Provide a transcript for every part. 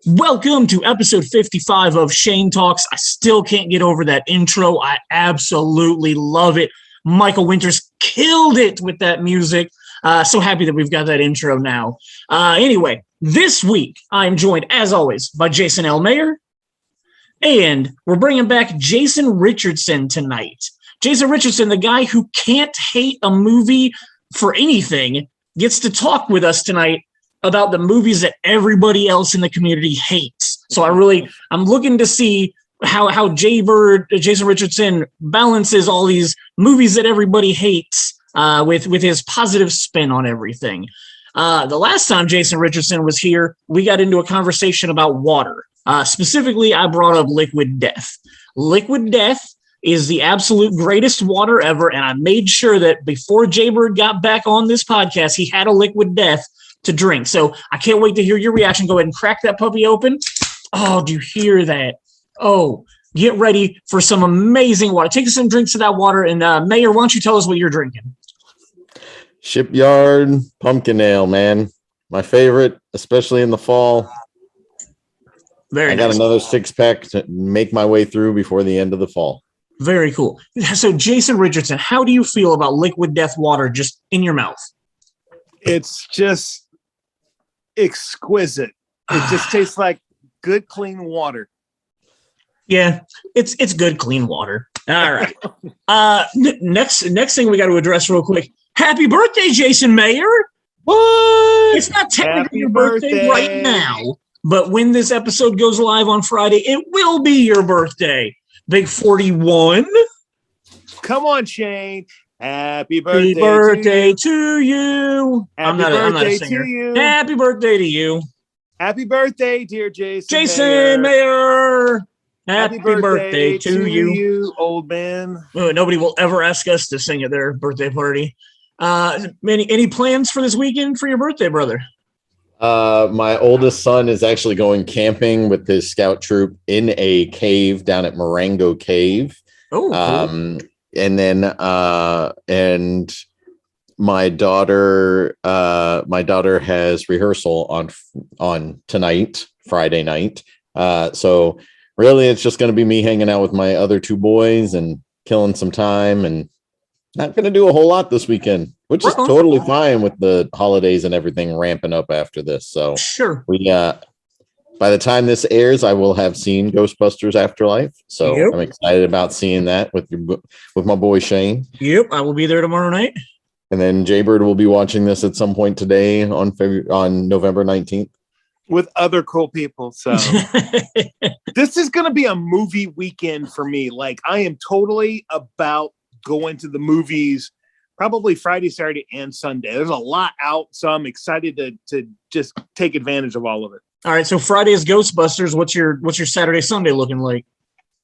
Welcome to episode 55 of Shane Talks. I still can't get over that intro. I absolutely love it. Michael Winters killed it with that music. So happy that we've got that intro now. Anyway, this week I'm joined, as always, by Jason L. Mayer, and we're bringing back Jason Richardson tonight. Jason Richardson, the guy who can't hate a movie for anything, gets to talk with us tonight about the movies that everybody else in the community hates. So I'm looking to see how Jason Richardson balances all these movies that everybody hates with his positive spin on everything. The last time Jason Richardson was here, we got into a conversation about water. Specifically, I brought up Liquid Death. Liquid Death is the absolute greatest water ever, and I made sure that before Jaybird got back on this podcast, he had a Liquid Death to drink. So I can't wait to hear your reaction. Go ahead and crack that puppy open. Oh, do you hear that? Oh, get ready for some amazing water. Take some drinks of that water. And Mayor, why don't you tell us what you're drinking? Shipyard pumpkin ale, man. My favorite, especially in the fall. I got another 6-pack to make my way through before the end of the fall. Very cool. So Jason Richardson, how do you feel about Liquid Death water just in your mouth? It's just exquisite. It just tastes like good, clean water. Yeah, it's good, clean water. All right. Next thing we got to address real quick. Happy birthday, Jason Mayer. What? It's not technically your birthday right now, but when this episode goes live on Friday, it will be your birthday. Big 41. Come on, Shane. Happy birthday, to you. I'm not a singer. Happy birthday to you. Happy birthday, dear Jason. Jason Mayer. Happy birthday to you, old man. Nobody will ever ask us to sing at their birthday party. Any plans for this weekend for your birthday, brother? My oldest son is actually going camping with his scout troop in a cave down at Marengo Cave. Oh, cool. And then and my daughter has rehearsal on tonight, Friday night. So really it's just going to be me hanging out with my other two boys and killing some time, and not going to do a whole lot this weekend, which is totally fine with the holidays and everything ramping up after this. So sure. By the time this airs, I will have seen Ghostbusters Afterlife. So yep. I'm excited about seeing that with my boy Shane. Yep, I will be there tomorrow night. And then Jaybird will be watching this at some point today on November 19th. With other cool people. So this is going to be a movie weekend for me. Like, I am totally about going to the movies probably Friday, Saturday, and Sunday. There's a lot out, so I'm excited to just take advantage of all of it. All right, so Friday is Ghostbusters. What's your Saturday, Sunday looking like?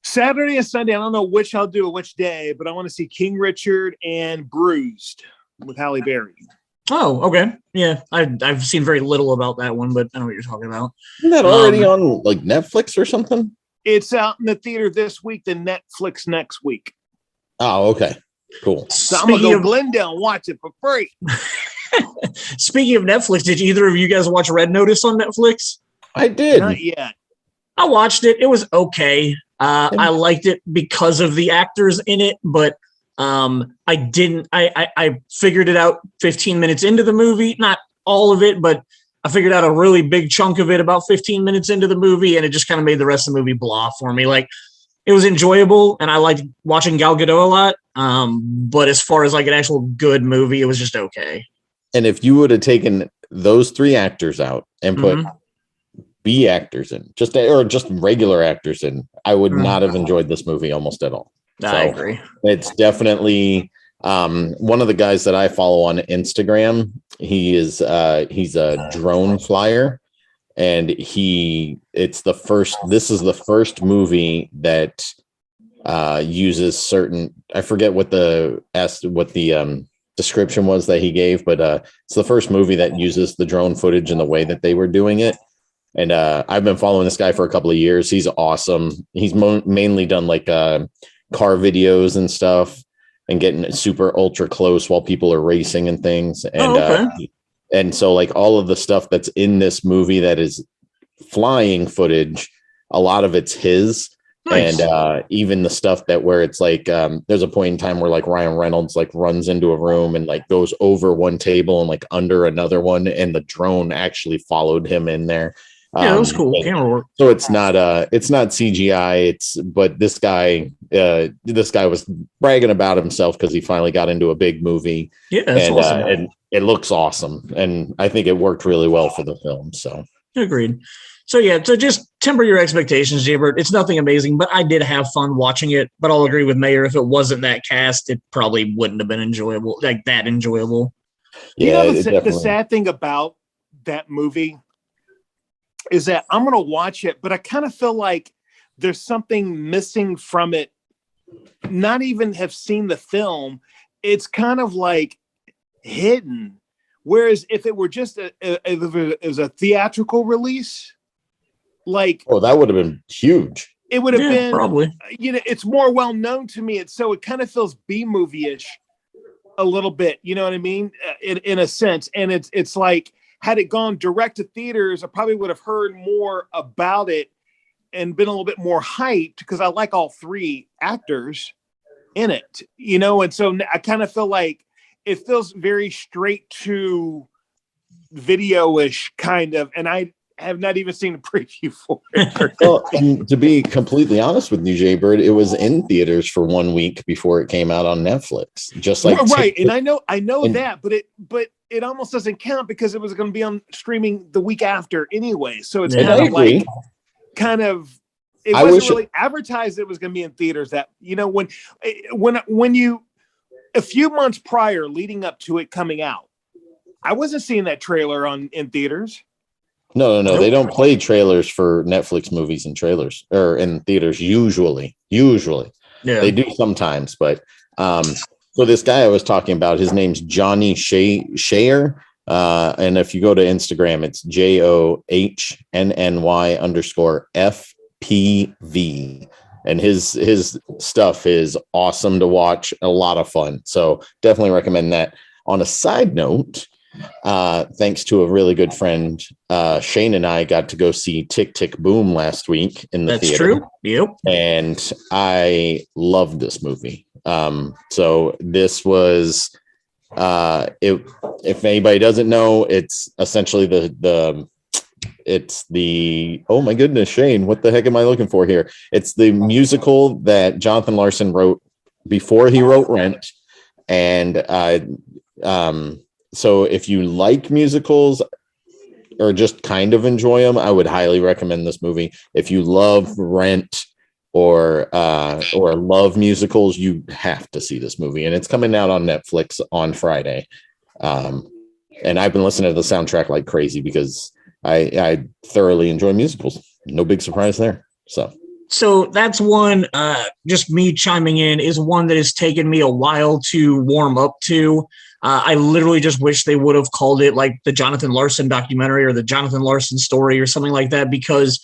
Saturday and Sunday, I don't know which I'll do which day, but I want to see King Richard and Bruised with Halle Berry. Oh, okay. Yeah, I've seen very little about that one, but I know what you're talking about. Isn't that already on like Netflix or something? It's out in the theater this week, then Netflix next week. Oh, okay. Cool. So I'm going to go Glendale and watch it for free. Speaking of Netflix, did either of you guys watch Red Notice on Netflix? I did. Not yet. I watched it. It was okay. I liked it because of the actors in it, but I figured it out 15 minutes into the movie. Not all of it, but I figured out a really big chunk of it about 15 minutes into the movie, and it just kind of made the rest of the movie blah for me. Like, it was enjoyable, and I liked watching Gal Gadot a lot. But as far as like an actual good movie, it was just okay. And if you would have taken those three actors out and put B actors in, just regular actors in, I would not have enjoyed this movie almost at all. I agree. It's definitely one of the guys that I follow on Instagram. He's a drone flyer, and this is the first movie that uses certain, I forget what the description was that he gave, but it's the first movie that uses the drone footage in the way that they were doing it. And I've been following this guy for a couple of years. He's awesome. He's mainly done like car videos and stuff, and getting super ultra close while people are racing and things. And and so like all of the stuff that's in this movie that is flying footage, a lot of it's his. Nice. And even the stuff that where it's like there's a point in time where like Ryan Reynolds like runs into a room and like goes over one table and like under another one, and the drone actually followed him in there. Yeah, that was cool. Camera work. So it's not CGI. But this guy was bragging about himself because he finally got into a big movie. Yeah, that's awesome. And it looks awesome, and I think it worked really well for the film. So agreed. So yeah, so just temper your expectations, Jaybird. It's nothing amazing, but I did have fun watching it. But I'll agree with Mayor. If it wasn't that cast, it probably wouldn't have been enjoyable, like that enjoyable. Yeah, the sad thing about that movie is that I'm going to watch it, but I kind of feel like there's something missing from it. Not even have seen the film. It's kind of like hidden. Whereas if it were just it was a theatrical release, like, oh, that would have been huge. It would have been probably, it's more well known to me. It kind of feels B movie-ish a little bit, you know what I mean? In a sense. And it's like, had it gone direct to theaters, I probably would have heard more about it and been a little bit more hyped, because I like all three actors in it, and so I kind of feel like it feels very straight to video-ish kind of, and I have not even seen a preview for it. Well, and to be completely honest with you, Jaybird, it was in theaters for 1 week before it came out on Netflix. Just like right, and I know that, but it almost doesn't count because it was going to be on streaming the week after anyway. So it's kind of it wasn't really advertised that it was going to be in theaters. That when you a few months prior, leading up to it coming out, I wasn't seeing that trailer in theaters. No. Nope. They don't play trailers for Netflix movies in trailers or in theaters. Usually, they do sometimes. But so this guy I was talking about, his name's Johnny Shayer. And if you go to Instagram, it's JOHNNY_FPV. And his stuff is awesome to watch, a lot of fun. So definitely recommend that. On a side note, thanks to a really good friend, Shane and I got to go see Tick, Tick, Boom last week in the theater. That's true. Yep. And I loved this movie. So this was, if anybody doesn't know, it's essentially oh my goodness, Shane, what the heck am I looking for here? It's the musical that Jonathan Larson wrote before he wrote Rent. And so if you like musicals or just kind of enjoy them, I would highly recommend this movie. If you love Rent or love musicals, you have to see this movie. And it's coming out on Netflix on Friday. And I've been listening to the soundtrack like crazy because I thoroughly enjoy musicals. No big surprise there. So that's one, just me chiming in, is one that has taken me a while to warm up to. I literally just wish they would have called it like the Jonathan Larson documentary or the Jonathan Larson story or something like that, because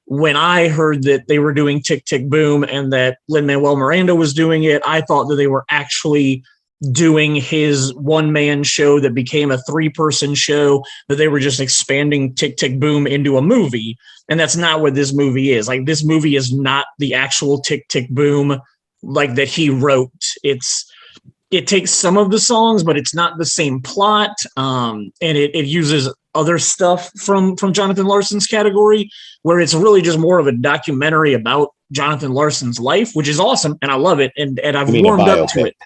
when I heard that they were doing Tick, Tick, Boom and that Lin-Manuel Miranda was doing it, I thought that they were actually doing his one-man show that became a 3-person show, that they were just expanding Tick, Tick, Boom into a movie. And that's not what this movie is. Like, this movie is not the actual Tick, Tick, Boom like that he wrote. It takes some of the songs, but it's not the same plot. And it uses other stuff from Jonathan Larson's category, where it's really just more of a documentary about Jonathan Larson's life, which is awesome. And I love it. And I've warmed up to it.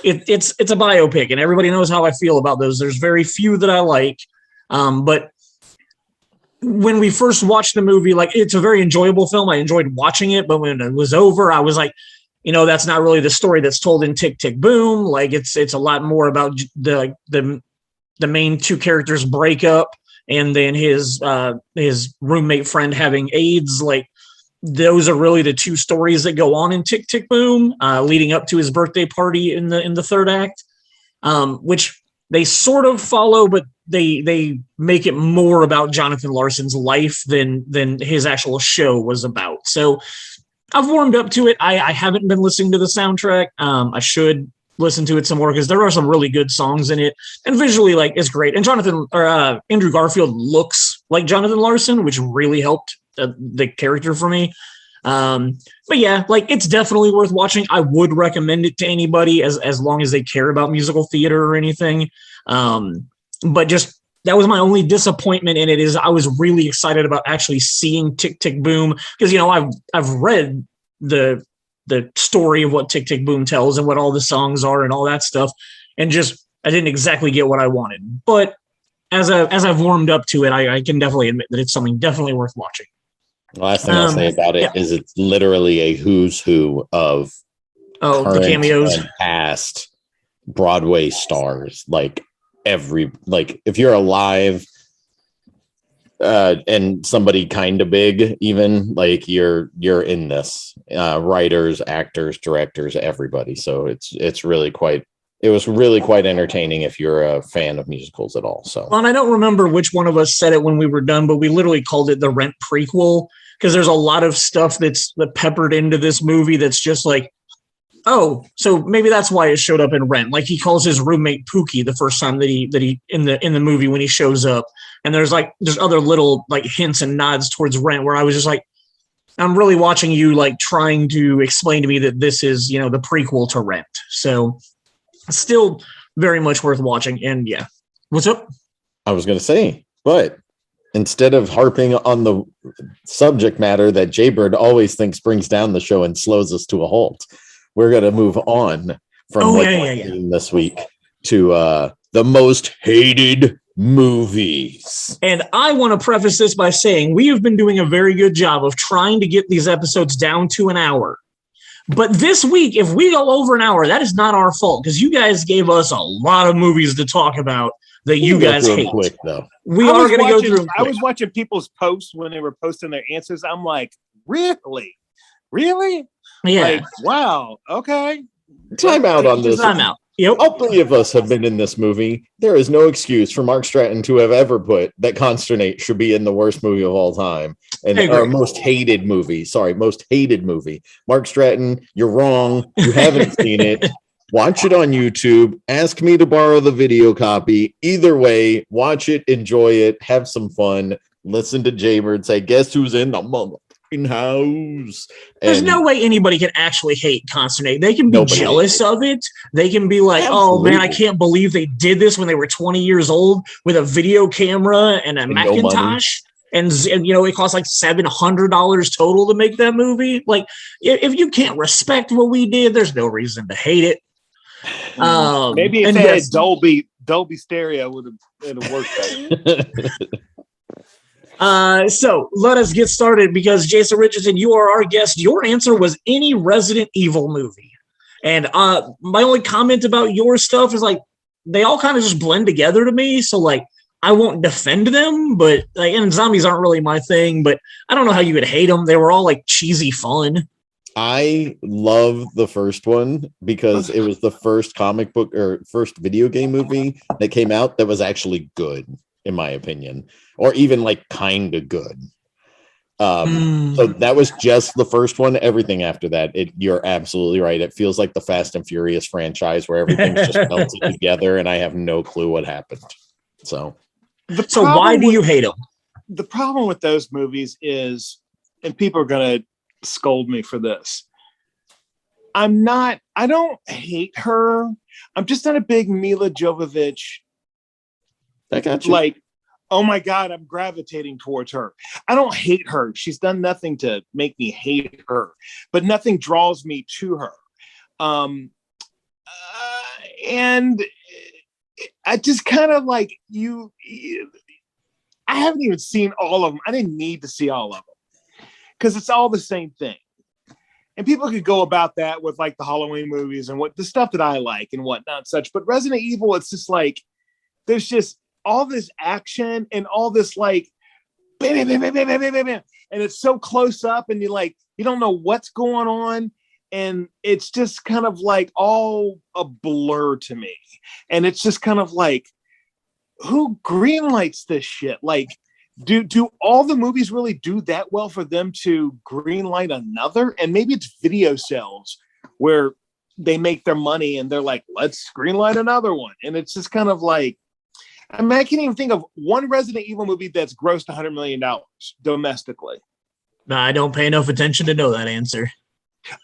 It's a biopic, and everybody knows how I feel about those. There's very few that I like. But when we first watched the movie, like, it's a very enjoyable film. I enjoyed watching it, but when it was over, I was like, that's not really the story that's told in Tick, Tick, Boom. Like, it's a lot more about the main two characters break up, and then his roommate friend having AIDS. Like, those are really the two stories that go on in Tick, Tick, Boom, leading up to his birthday party in the third act, which they sort of follow, but they make it more about Jonathan Larson's life than his actual show was about. So I've warmed up to it. I haven't been listening to the soundtrack. I should listen to it some more because there are some really good songs in it, and visually, like, it's great. And Andrew Garfield looks like Jonathan Larson, which really helped the character for me. But yeah, like it's definitely worth watching. I would recommend it to anybody as long as they care about musical theater or anything. But just that was my only disappointment in it is I was really excited about actually seeing Tick Tick Boom because I've read the story of what Tick Tick Boom tells and what all the songs are and all that stuff, and just I didn't exactly get what I wanted. But as I've warmed up to it, I can definitely admit that it's something definitely worth watching. The last thing I'll say about it is it's literally a who's who of the cameos and past Broadway stars. Like if you're alive and somebody kind of big, even like you're in this, writers, actors, directors, everybody. So it was really quite entertaining if you're a fan of musicals at all. So, and I don't remember which one of us said it when we were done, but we literally called it the Rent prequel because there's a lot of stuff that's peppered into this movie that's just like, oh, so maybe that's why it showed up in Rent. Like he calls his roommate Pookie the first time that he in the movie when he shows up, and there's other little like hints and nods towards Rent where I was just like, I'm really watching you like trying to explain to me that this is the prequel to Rent. So still very much worth watching. And yeah, what's up? I was going to say, but instead of harping on the subject matter that Jaybird always thinks brings down the show and slows us to a halt, we're going to move on from this week to the most hated movies. And I want to preface this by saying we have been doing a very good job of trying to get these episodes down to an hour. But this week, if we go over an hour, that is not our fault because you guys gave us a lot of movies to talk about that you guys hate. Quick, though. We are going to go through. I was watching people's posts when they were posting their answers. I'm like, really? Yeah. Like, wow. Okay. Time out on this. Time out. Yep. All three of us have been in this movie. There is no excuse for Mark Stratton to have ever put that Consternate should be in the worst movie of all time. And our most hated movie. Sorry, most hated movie. Mark Stratton, you're wrong. You haven't seen it. Watch it on YouTube. Ask me to borrow the video copy. Either way, watch it, enjoy it, have some fun. Listen to Jaybird say, guess who's in the motherfucking house? There's no way anybody can actually hate Consternate. They can be jealous of it. They can be like, oh man, I can't believe they did this when they were 20 years old with a video camera and a Macintosh. And it costs like $700 total to make that movie. Like, if you can't respect what we did, there's no reason to hate it. Maybe if they had Dolby stereo would have worked better. So let us get started because Jason Richardson, you are our guest. Your answer was any Resident Evil movie. And my only comment about your stuff is like they all kind of just blend together to me. So like I won't defend them, but and zombies aren't really my thing, but I don't know how you would hate them. They were all like cheesy fun. I love the first one because it was the first comic book or first video game movie that came out that was actually good, in my opinion, or even like kind of good. So that was just the first one. Everything after that, you're absolutely right. It feels like the Fast and Furious franchise where everything's just melted together and I have no clue what happened. So why do you hate them? The problem with those movies is, and people are going to scold me for this, I don't hate her. I'm just not a big Mila Jovovich. I got you. Like, oh my God, I'm gravitating towards her. I don't hate her. She's done nothing to make me hate her, but nothing draws me to her. And I just kind of like I haven't even seen all of them. I didn't need to see all of them because it's all the same thing. And people could go about that with like the Halloween movies and what the stuff that I like and whatnot and such. But Resident Evil, it's just like, there's just all this action and all this like, bam, bam, bam, bam, bam, bam, bam, bam. And it's so close up and you don't know what's going on. And it's just kind of like all a blur to me. And it's just kind of like, who greenlights this shit? Like, do all the movies really do that well for them to greenlight another? And maybe it's video sales where they make their money and they're like, let's greenlight another one. And it's just kind of like, I mean, I can't even think of one Resident Evil movie that's grossed $100 million domestically. No, I don't pay enough attention to know that answer.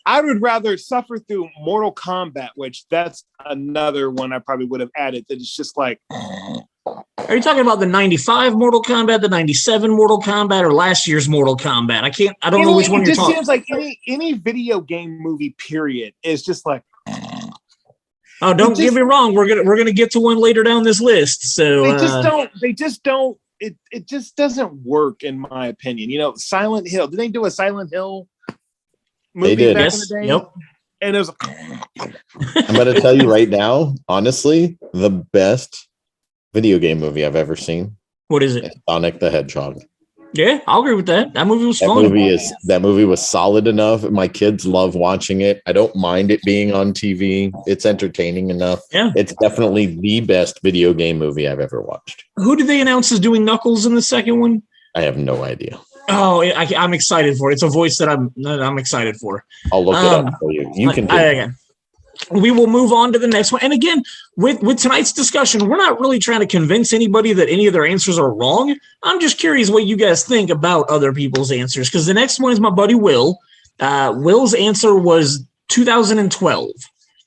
I would rather suffer through Mortal Kombat, which that's another one I probably would have added. That it's just like. Are you talking about the 95 Mortal Kombat, the 97 Mortal Kombat, or last year's Mortal Kombat? I don't know which one you're talking. It just seems like any video game movie, period, is just like. Oh, don't get me wrong. We're gonna get to one later down this list. So they just don't. It just doesn't work, in my opinion. You know, Silent Hill. Did they do a Silent Hill movie back in the day? Yep. And it was. I'm going to tell you right now, honestly, the best video game movie I've ever seen. What is it? Sonic the Hedgehog. Yeah, I'll agree with that. That movie was fun. That movie was solid enough. My kids love watching it. I don't mind it being on TV. It's entertaining enough. Yeah. It's definitely the best video game movie I've ever watched. Who did they announce as doing Knuckles in the second one? I have no idea. Oh, I'm excited for it. It's a voice that I'm excited for. I'll look it up for you. You can. We will move on to the next one. And again, with tonight's discussion, we're not really trying to convince anybody that any of their answers are wrong. I'm just curious what you guys think about other people's answers, because the next one is my buddy Will. Will's answer was 2012,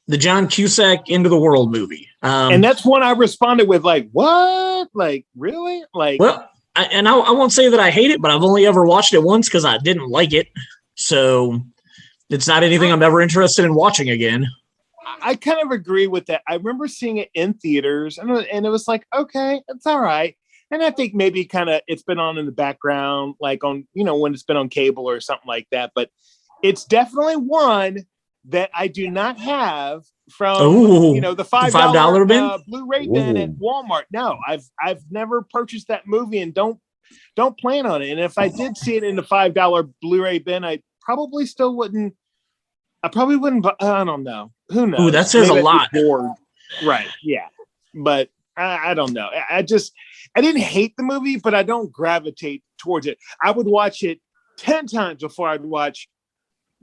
the John Cusack Into the World movie. And that's one I responded with, like, what? Like, really? Like, well, I won't say that I hate it, but I've only ever watched it once because I didn't like it. So it's not anything I'm ever interested in watching again. I kind of agree with that. I remember seeing it in theaters, and it was like, okay, it's all right. And I think maybe kind of it's been on in the background, like on, when it's been on cable or something like that. But it's definitely one that I do not have from, the $5 bin? Blu-ray bin at Walmart. No, I've never purchased that movie and don't plan on it. And if I did see it in the $5 Blu-ray bin, I probably wouldn't. I don't know. Who knows? Ooh, that says a lot. Right. Yeah. But I don't know. I didn't hate the movie, but I don't gravitate towards it. I would watch it 10 times before I'd watch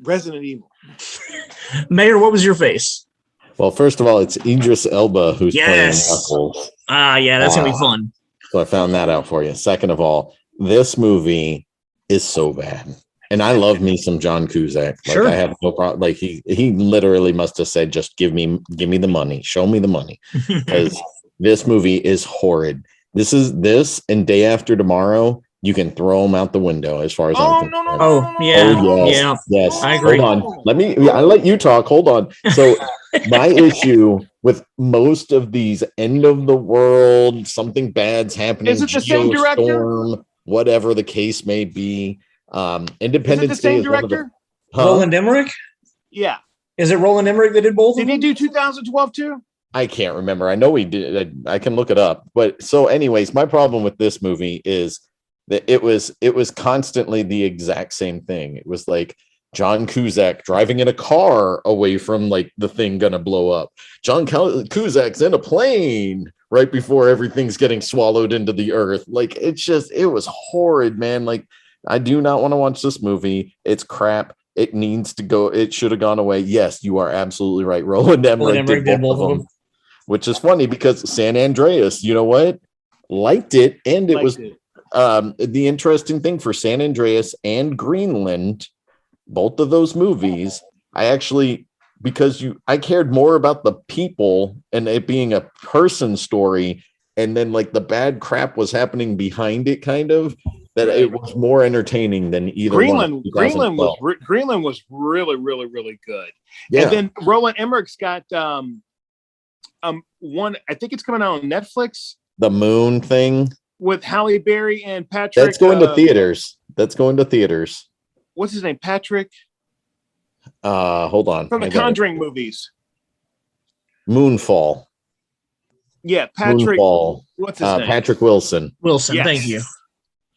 Resident Evil. Mayor, what was your face? Well, first of all, it's Idris Elba who's playing Knuckles. Yeah, that's going to be fun. So I found that out for you. Second of all, this movie is so bad. And I love me some John Cusack. Like, sure. I have no problem. Like he literally must have said, just give me the money. Show me the money. Because this movie is horrid. This and Day After Tomorrow, you can throw them out the window as far as I'm concerned. Yes. I agree. Hold on. I'll let you talk. Hold on. So my issue with most of these end of the world, something bad's happening. Is it the same director? Storm, whatever the case may be. Independence Is it the same director? Roland Emmerich? Yeah. Is it Roland Emmerich that did both? Did he do 2012 too? I can't remember. I know he did. I can look it up. But so anyways, my problem with this movie is that it was constantly the exact same thing. It was like John Cusack driving in a car away from like the thing gonna blow up. John Cusack's in a plane right before everything's getting swallowed into the earth. Like it was horrid, man. Like, I do not want to watch this movie. It's crap. It needs to go. It should have gone away. Yes, you are absolutely right. Roland Emmerich did both of them. Which is funny because San Andreas, you know what? Liked it. And it was the interesting thing for San Andreas and Greenland, both of those movies, I cared more about the people and it being a person story. And then like the bad crap was happening behind it, kind of. That it was more entertaining than either one. Greenland was really, really, really good. Yeah. And then Roland Emmerich's got one. I think it's coming out on Netflix. The Moon thing with Halle Berry and Patrick. That's going to theaters. What's his name? Patrick. Hold on. From the Conjuring movies. Moonfall. Yeah, Patrick. Moonfall. What's his name? Patrick Wilson. Yes. Thank you.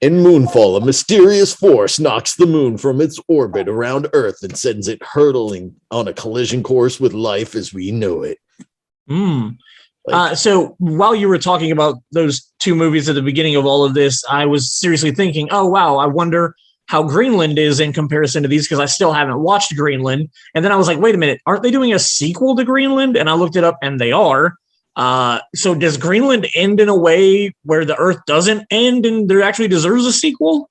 In Moonfall, a mysterious force knocks the moon from its orbit around Earth and sends it hurtling on a collision course with life as we know it. So while you were talking about those two movies at the beginning of all of this, I was seriously thinking, oh, wow, I wonder how Greenland is in comparison to these because I still haven't watched Greenland. And then I was like, wait a minute, aren't they doing a sequel to Greenland? And I looked it up and they are. So does Greenland end in a way where the Earth doesn't end and there actually deserves a sequel?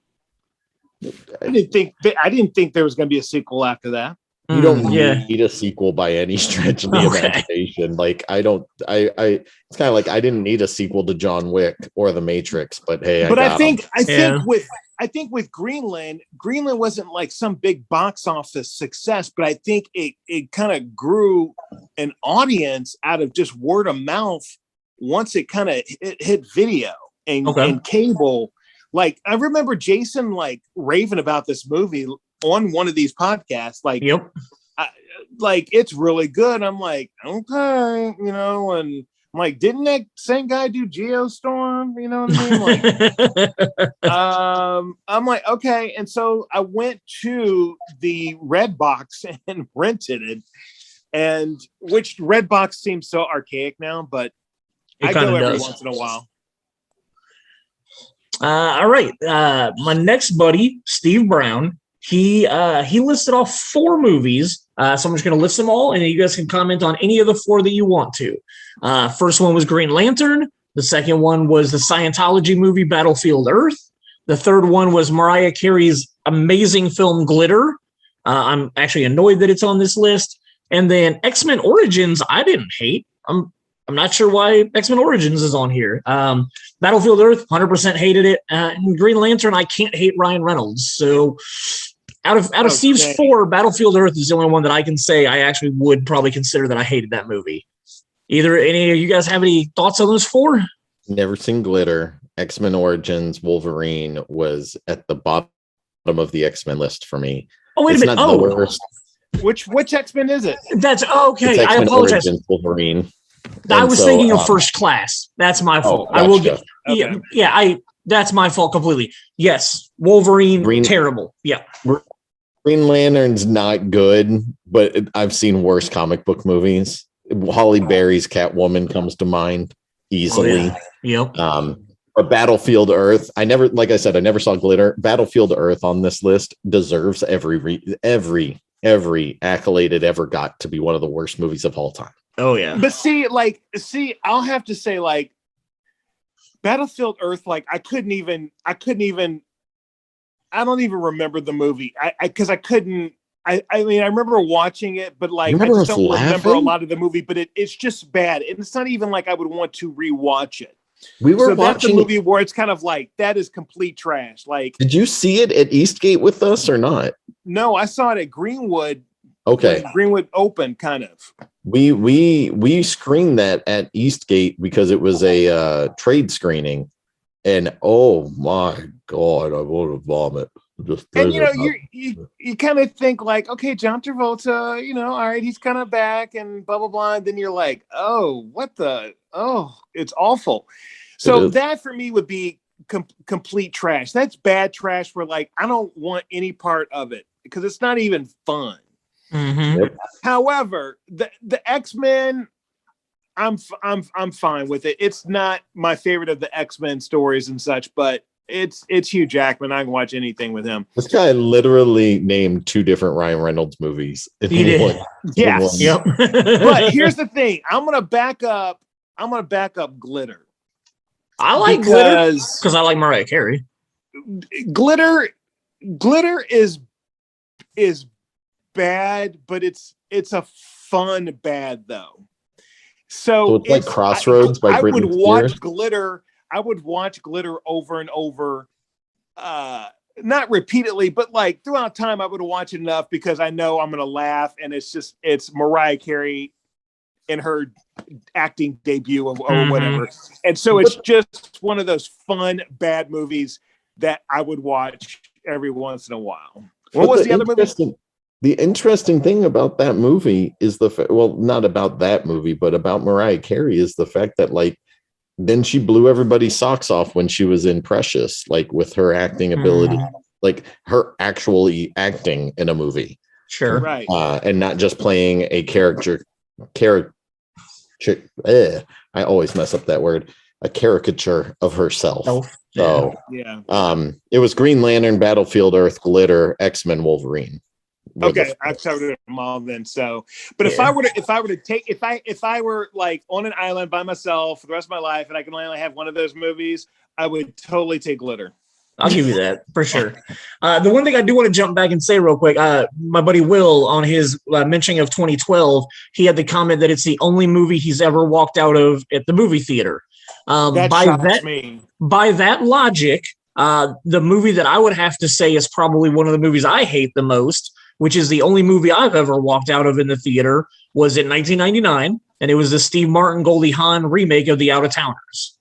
I didn't think there was going to be a sequel after that. You don't need a sequel by any stretch of the imagination. Like it's kind of like I didn't need a sequel to John Wick or The Matrix, but hey, I think with Greenland wasn't like some big box office success, but I think it kind of grew an audience out of just word of mouth once it kind of hit video and cable. Like I remember Jason like raving about this movie on one of these podcasts, like, like it's really good. I'm like, okay, and I'm like, didn't that same guy do Geostorm? You know what I mean? Like, I'm like, okay. And so I went to the Redbox and rented it, and which Redbox seems so archaic now, but I go every once in a while. All right. My next buddy, Steve Brown, he listed off 4 movies. So I'm just going to list them all, and you guys can comment on any of the 4 that you want to. First one was Green Lantern. The second one was the Scientology movie Battlefield Earth. The third one was Mariah Carey's amazing film Glitter. I'm actually annoyed that it's on this list. And then X-Men Origins, I didn't hate. I'm not sure why X-Men Origins is on here. Battlefield Earth, 100% hated it. And Green Lantern, I can't hate Ryan Reynolds. So out of Steve's 4, Battlefield Earth is the only one that I can say I actually would probably consider that I hated that movie. Either any of you guys have any thoughts on those 4? Never seen Glitter. X-Men Origins Wolverine was at the bottom of the X-Men list for me. Oh, wait a minute. The worst. Which X-Men is it? That's okay. It's I apologize. Origins Wolverine. I was thinking of First Class. That's my fault. Gotcha. I will get. Okay. That's my fault completely. Yes, Wolverine, terrible. Yeah. Green Lantern's not good, but I've seen worse comic book movies. Halle Berry's Catwoman comes to mind easily. Oh, yeah. Yep. But Battlefield Earth, I never saw Glitter. Battlefield Earth on this list deserves every accolade it ever got to be one of the worst movies of all time. Oh yeah. But I'll have to say, like, Battlefield Earth, like I don't even remember the movie. I remember watching it, but like I just don't remember a lot of the movie, but it's just bad. And it's not even like I would want to rewatch it. That's a movie where it's kind of like, that is complete trash. Like, did you see it at Eastgate with us or not? No, I saw it at Greenwood. Okay. Greenwood open, kind of. We screened that at Eastgate because it was a trade screening, and oh my god, I want to vomit. And you kind of think like, okay, John Travolta, all right, he's kind of back and blah blah blah. And then you're like, it's awful. So that for me would be complete trash. That's bad trash. Where like I don't want any part of it because it's not even fun. Mm-hmm. Yep. However, the X-Men, I'm fine with it. It's not my favorite of the X-Men stories and such, but it's Hugh Jackman. I can watch anything with him. This guy literally named 2 different Ryan Reynolds movies. He did. Yes. Yep. But here's the thing. I'm gonna back up Glitter. I like Glitter because I like Mariah Carey. Glitter is bad, but it's a fun bad though. So it's like Crossroads by Britney Spears. I would watch Glitter over and over, not repeatedly, but like throughout time. I would watch it enough because I know I'm gonna laugh, and it's Mariah Carey in her acting debut or whatever, and so it's just one of those fun bad movies that I would watch every once in a while. What was the other movie? The interesting thing about that movie is not about that movie, but about Mariah Carey is the fact that like then she blew everybody's socks off when she was in Precious, like with her acting ability, like her actually acting in a movie. Sure. Right. And not just playing a character. I always mess up that word. A caricature of herself. So yeah. It was Green Lantern, Battlefield Earth, Glitter, X-Men, Wolverine. Okay, I've covered them all then. So, but if I were like on an island by myself for the rest of my life, and I can only have one of those movies, I would totally take Glitter. I'll give you that for sure. The one thing I do want to jump back and say real quick, my buddy Will, on his mentioning of 2012, he had the comment that it's the only movie he's ever walked out of at the movie theater. Shocks me. By that logic, the movie that I would have to say is probably one of the movies I hate the most, which is the only movie I've ever walked out of in the theater, was in 1999, and it was the Steve Martin Goldie Hawn remake of The Out-of-Towners.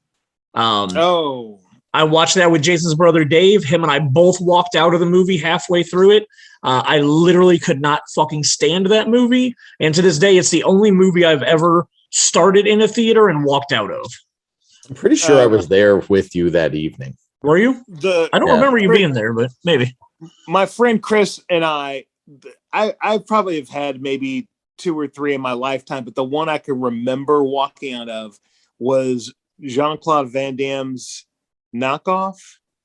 I watched that with Jason's brother Dave. Him and I both walked out of the movie halfway through it. I literally could not fucking stand that movie, and to this day, it's the only movie I've ever started in a theater and walked out of. I'm pretty sure I was there with you that evening. Were you? I don't remember you being there, but maybe. My friend Chris and I probably have had maybe 2 or 3 in my lifetime, but the one I can remember walking out of was Jean-Claude Van Damme's Knockoff.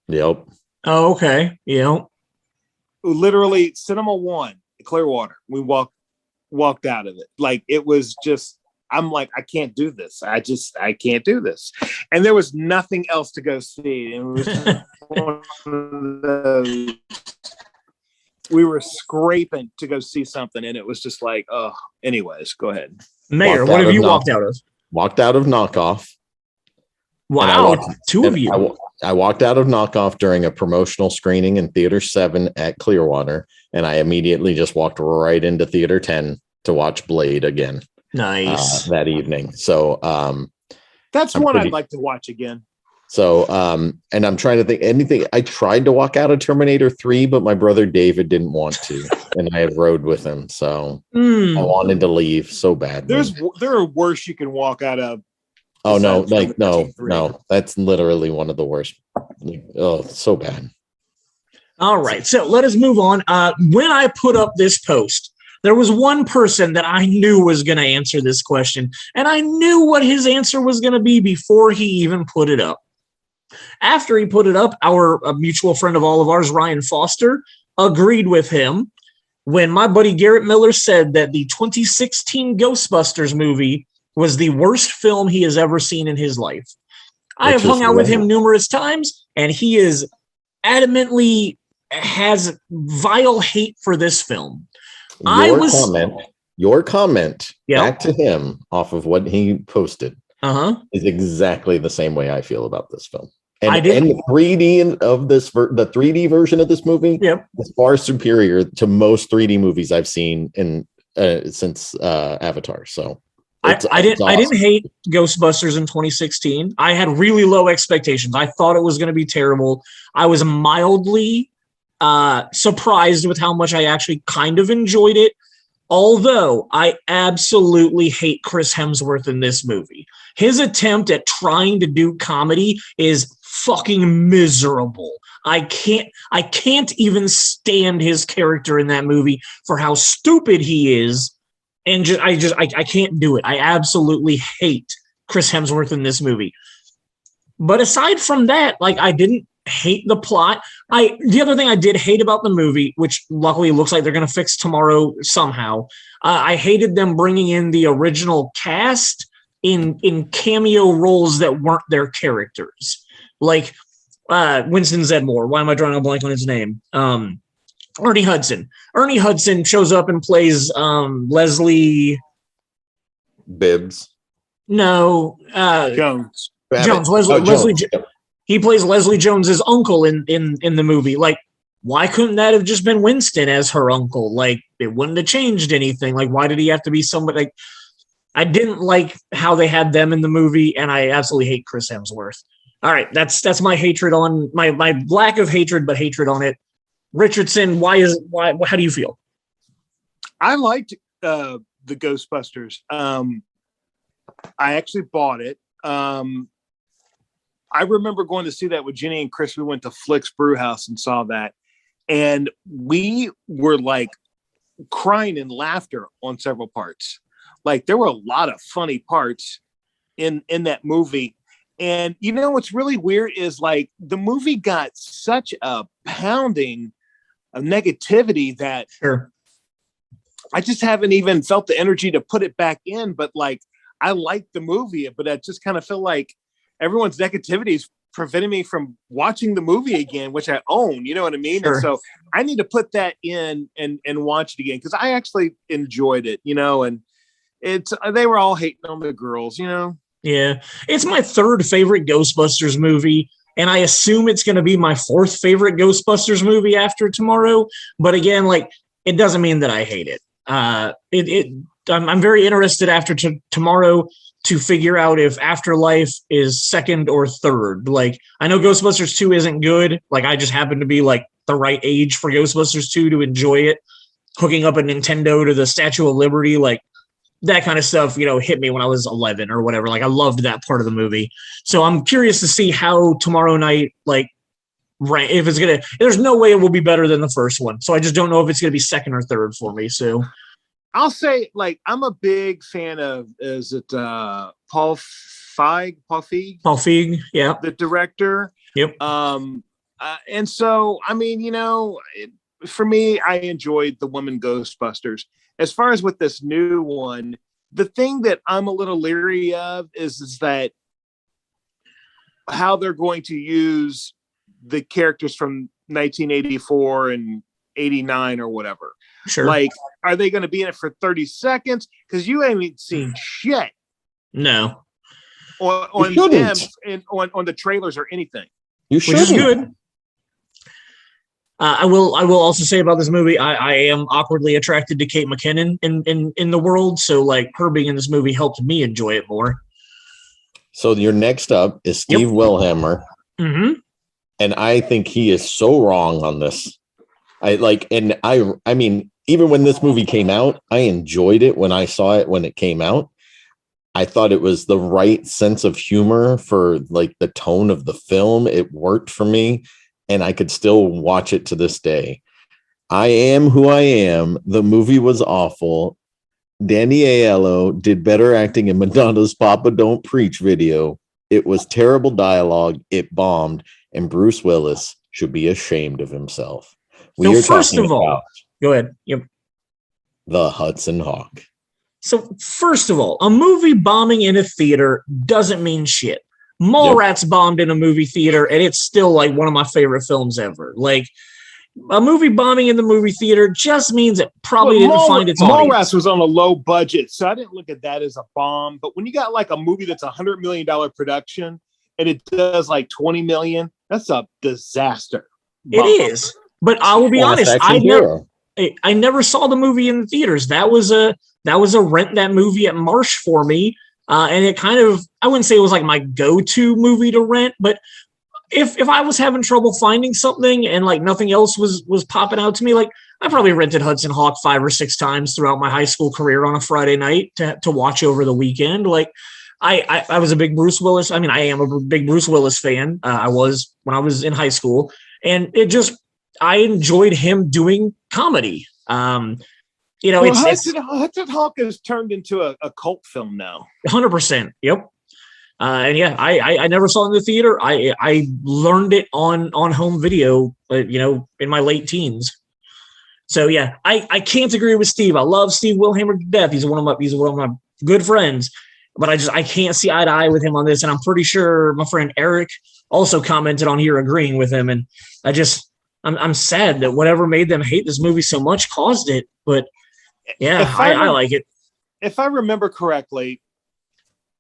Yep. Oh, okay. Yep. Literally, Cinema One, Clearwater. We walked out of it. Like, it was just, I'm like, I can't do this. I can't do this. And there was nothing else to go see. It was one of those, we were scraping to go see something, and it was just like, oh, anyways, go ahead. Mayor, what have you walked out of? Walked out of Knockoff. Wow, 2 of you. I walked out of Knockoff during a promotional screening in Theater 7 at Clearwater, and I immediately just walked right into Theater 10 to watch Blade again. Nice. That evening. So that's one I'd like to watch again. So and I'm trying to think anything. I tried to walk out of Terminator 3, but my brother David didn't want to, and I had rode with him. So I wanted to leave so bad. There are worse you can walk out of. Oh no, like no. That's literally one of the worst. Oh, so bad. All right, so let us move on. When I put up this post, there was one person that I knew was going to answer this question, and I knew what his answer was going to be before he even put it up. After he put it up, a mutual friend of all of ours, Ryan Foster, agreed with him when my buddy Garrett Miller said that the 2016 Ghostbusters movie was the worst film he has ever seen in his life. I have hung out with him numerous times, and he is adamantly has vile hate for this film. Your comment back to him off of what he posted is exactly the same way I feel about this film. And the 3D of this, the 3D version of this movie is far superior to most 3D movies I've seen since Avatar. So I didn't hate Ghostbusters in 2016. I had really low expectations. I thought it was going to be terrible. I was mildly surprised with how much I actually kind of enjoyed it. Although I absolutely hate Chris Hemsworth in this movie. His attempt at trying to do comedy is fucking miserable. I can't even stand his character in that movie for how stupid he is. And I can't do it. I absolutely hate Chris Hemsworth in this movie. But aside from that, like, I didn't hate the plot. The other thing I did hate about the movie, which luckily looks like they're going to fix tomorrow somehow, I hated them bringing in the original cast in cameo roles that weren't their characters. Like Winston Zedmore. Why am I drawing a blank on his name? Ernie Hudson. Ernie Hudson shows up and plays Leslie Bibbs. No, Jones. Leslie. He plays Leslie Jones's uncle in the movie. Like, why couldn't that have just been Winston as her uncle? Like, it wouldn't have changed anything. Like, why did he have to be somebody? Like, I didn't like how they had them in the movie, and I absolutely hate Chris Hemsworth. All right, that's my hatred on my lack of hatred, but hatred on it. Richardson, why? How do you feel? I liked the Ghostbusters. I actually bought it. I remember going to see that with Jenny and Chris. We went to Flick's Brewhouse and saw that, and we were like crying in laughter on several parts. Like, there were a lot of funny parts in that movie. And you know what's really weird is, like, the movie got such a pounding of negativity that I just haven't even felt the energy to put it back in. But like, I like the movie, but I just kind of feel like everyone's negativity is preventing me from watching the movie again, which I own, you know what I mean? Sure. And so I need to put that in and watch it again, because I actually enjoyed it, you know, and they were all hating on the girls, you know? Yeah. It's my third favorite Ghostbusters movie, and I assume it's going to be my fourth favorite Ghostbusters movie after tomorrow. But again, like, it doesn't mean that I hate it. I'm very interested after tomorrow to figure out if Afterlife is second or third. Like, I know Ghostbusters 2 isn't good. Like, I just happen to be like the right age for Ghostbusters 2 to enjoy it. Hooking up a Nintendo to the Statue of Liberty, like that kind of stuff, you know, hit me when I was 11 or whatever. Like, I loved that part of the movie. So I'm curious to see how tomorrow night, like, right, if it's gonna, there's no way it will be better than the first one. So I just don't know if it's gonna be second or third for me. So I'll say, like, I'm a big fan of, is it Paul Feig? Paul Feig, yeah. The director. Yep. And so, I mean, you know, for me, I enjoyed the Women Ghostbusters. As far as with this new one, the thing that I'm a little leery of is that how they're going to use the characters from 1984 and 89 or whatever. Sure. Like, are they going to be in it for 30 seconds? Because you haven't seen shit. No. On them and on the trailers or anything. You should. Which is good. I will also say about this movie, I am awkwardly attracted to Kate McKinnon in the world. So, like, her being in this movie helped me enjoy it more. So your next up is Steve Wilhelmer. Mm-hmm. And I think he is so wrong on this. I mean, even when this movie came out, I enjoyed it when I saw it when it came out. I thought it was the right sense of humor for like the tone of the film. It worked for me, and I could still watch it to this day. I Am Who I Am. The movie was awful. Danny Aiello did better acting in Madonna's Papa Don't Preach video. It was terrible dialogue. It bombed, and Bruce Willis should be ashamed of himself. So first of all, go ahead. Yep. The Hudson Hawk. So first of all, a movie bombing in a theater doesn't mean shit. Mallrats bombed in a movie theater, and it's still like one of my favorite films ever. Like, a movie bombing in the movie theater just means it probably didn't find its audience. Mallrats was on a low budget, so I didn't look at that as a bomb. But when you got like a movie that's $100 million production and it does like 20 million, that's a disaster. It is. But I will be honest, I never saw the movie in the theaters. That was a rent that movie at Marsh for me. And it kind of, I wouldn't say it was like my go-to movie to rent, but if I was having trouble finding something and like nothing else was popping out to me, like I probably rented Hudson Hawk 5 or 6 times throughout my high school career on a Friday night to watch over the weekend. Like I was a big Bruce Willis. I mean, I am a big Bruce Willis fan. I was when I was in high school, and I enjoyed him doing comedy. You know, Hudson Hawk has turned into a cult film now. 100%. Yep. And yeah, I never saw it in the theater. I learned it on home video, you know, in my late teens. So yeah, I can't agree with Steve. I love Steve Wilhelmer to death. He's one of my good friends, but I can't see eye to eye with him on this. And I'm pretty sure my friend Eric also commented on here agreeing with him. And I'm sad that whatever made them hate this movie so much caused it. But yeah, I like it. If I remember correctly,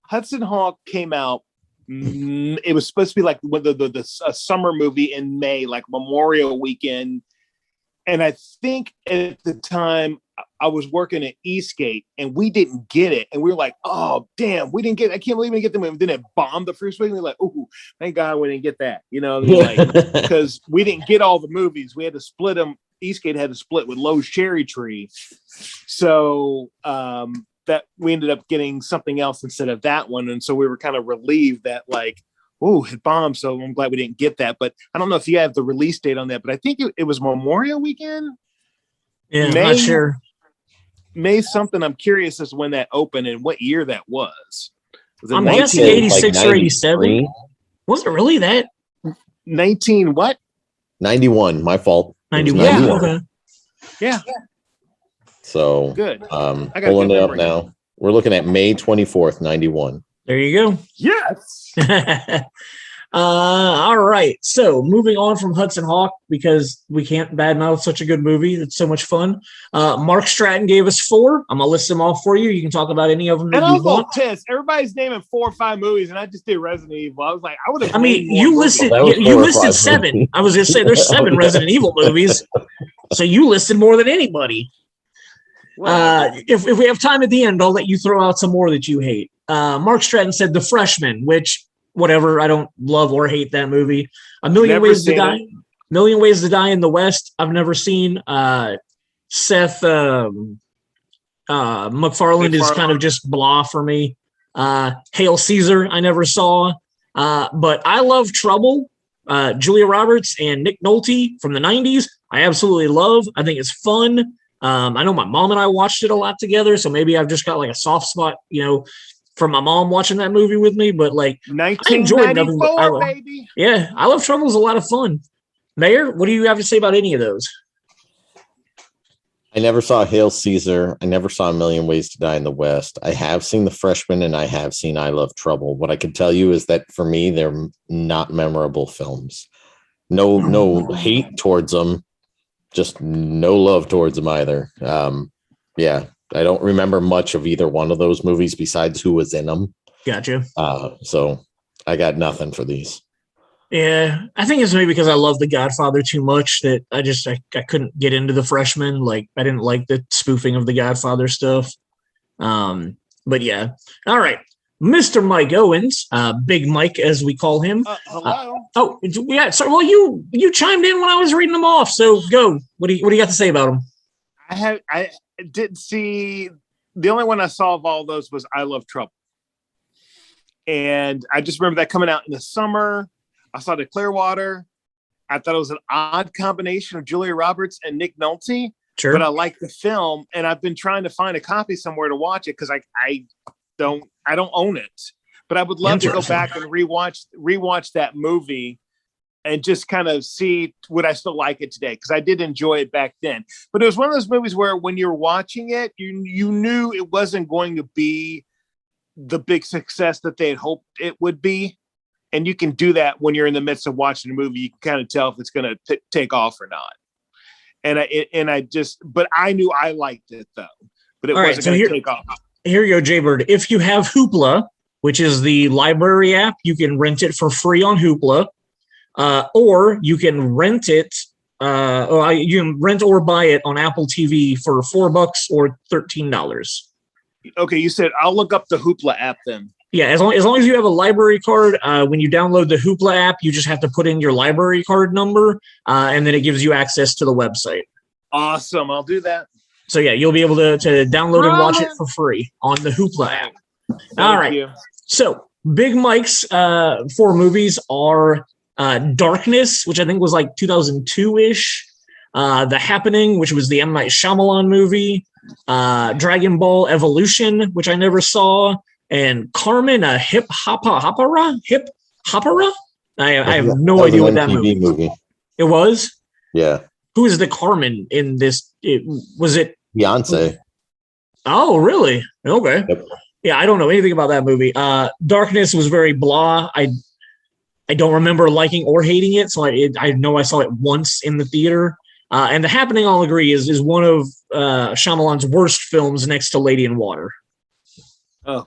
Hudson Hawk came out. It was supposed to be like a summer movie in May, like Memorial Weekend. And I think at the time I was working at Eastgate and we didn't get it. And we were like, oh, damn, we didn't get it. I can't believe we didn't get the movie. Then it bombed the first week. And we're like, oh, thank God we didn't get that. You know, because we didn't get all the movies. We had to split them. Eastgate had to split with Lowe's Cherry Tree. So that we ended up getting something else instead of that one. And so we were kind of relieved that like, oh, it bombed. So I'm glad we didn't get that. But I don't know if you have the release date on that, but I think it was Memorial Weekend. Yeah, I'm not sure. May something. I'm curious as to when that opened and what year that was. I'm guessing 86 or 87. Was it really that? 19 what? 91. My fault. 91. Yeah. Okay. Yeah. So Good. I got pulling good it up memory. now. We're looking at May 24th, 91. There you go. Yes. All right. So moving on from Hudson Hawk, because we can't badmouth such a good movie. It's so much fun. Mark Stratton gave us 4. I'm going to list them off for you. You can talk about any of them that And I you was a little want. pissed. Everybody's naming 4 or 5 movies, and I just did Resident Evil. I was like, I would have. I mean, you listed Well, that was 4 you or listed 5 7. movies. I was going to say there's 7 Resident Evil movies. So you listed more than anybody. If we have time at the end, I'll let you throw out some more that you hate. Mark Stratton said The Freshman, which whatever, I don't love or hate that movie. A Million Never Ways to seen Die. it. Million Ways to Die in the West. I've never seen. Seth MacFarlane is kind of just blah for me. Hail Caesar, I never saw. But I Love Trouble. Julia Roberts and Nick Nolte from the 90s. I absolutely love. I think it's fun. I know my mom and I watched it a lot together, so maybe I've just got like a soft spot, for my mom watching that movie with me. But like, I enjoyed nothing but I Love, baby. yeah, I Love Trouble is a lot of fun. Mayor, what do you have to say about any of those? I never saw Hail Caesar. I never saw A Million Ways to Die in the West. I have seen The Freshman and I have seen I Love Trouble. What I can tell you is that for me, they're not memorable films. No hate towards them, just no love towards them either. Yeah, I don't remember much of either one of those movies besides who was in them. Gotcha. So I got nothing for these. Yeah, I think it's maybe because I love The Godfather too much that I couldn't get into The Freshman. Like, I didn't like the spoofing of The Godfather stuff. But yeah. All right. Mr. Mike Owens, Big Mike as we call him. Hello. Yeah. So, well, you chimed in when I was reading them off. So go. What do you got to say about them? I didn't see. The only one I saw of all those was I Love Trouble, and I just remember that coming out in the summer. I saw The Clearwater. I thought it was an odd combination of Julia Roberts and Nick Nolte. Sure. But I like the film, and I've been trying to find a copy somewhere to watch it because I don't own it. But I would love to go back and rewatch that movie and just kind of see would I still like it today, because I did enjoy it back then. But it was one of those movies where when you're watching it, you knew it wasn't going to be the big success that they had hoped it would be. And you can do that when you're in the midst of watching a movie. You can kind of tell if it's going to take off or not. But I knew I liked it though, but it wasn't going to take off. Here you go, Jaybird. If you have Hoopla, which is the library app, you can rent it for free on Hoopla, or you can rent it. You can rent or buy it on Apple TV for $4 or $13. Okay, you said I'll look up the Hoopla app then. Yeah, as long as you have a library card, when you download the Hoopla app, you just have to put in your library card number, and then it gives you access to the website. Awesome, I'll do that. So yeah, you'll be able to download and watch it for free on the Hoopla app. All right. So Big Mike's 4 movies are Darkness, which I think was like 2002-ish. The Happening, which was the M. Night Shyamalan movie. Dragon Ball Evolution, which I never saw. And Carmen, a hip hopera. I have no idea what that movie. It was. Yeah. Who is the Carmen in this? Was it Beyonce? Oh, really? Okay. Yep. Yeah, I don't know anything about that movie. Darkness was very blah. I don't remember liking or hating it, so I know I saw it once in the theater. And The Happening, I'll agree, is one of Shyamalan's worst films next to Lady in Water. Oh.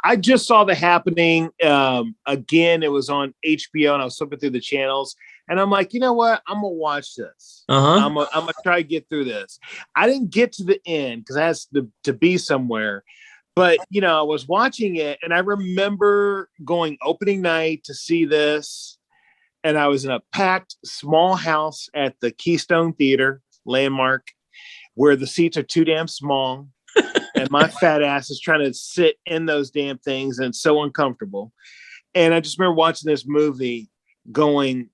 I just saw The Happening. Again, it was on HBO, and I was flipping through the channels, and I'm like, you know what? I'm gonna watch this. I'm gonna try to get through this. I didn't get to the end because I had to be somewhere, but I was watching it, and I remember going opening night to see this, and I was in a packed small house at the Keystone Theater Landmark, where the seats are too damn small. And my fat ass is trying to sit in those damn things, and it's so uncomfortable. And I just remember watching this movie going,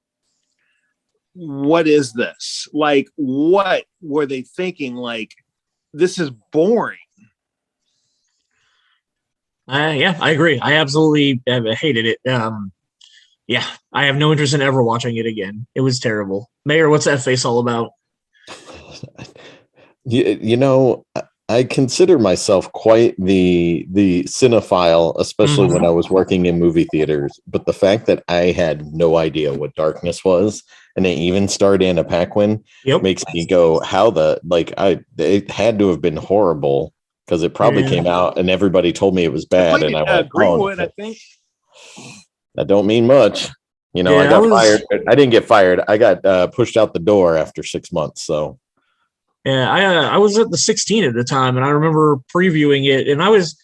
what is this? Like, what were they thinking? Like, this is boring. Yeah, I agree. I absolutely hated it. Yeah, I have no interest in ever watching it again. It was terrible. Mayor, what's that face all about? You know, I consider myself quite the cinephile, especially when I was working in movie theaters. But the fact that I had no idea what darkness was, and it even starred Anna Paquin, Yep. makes me go, how the it had to have been horrible because it probably came out and everybody told me it was bad, and I went, Greenwood, I think. That don't mean much. You know, Yeah, I got fired. I didn't get fired. I got pushed out the door after 6 months. So. Yeah, I was at the 16 at the time, and I remember previewing it, and I was,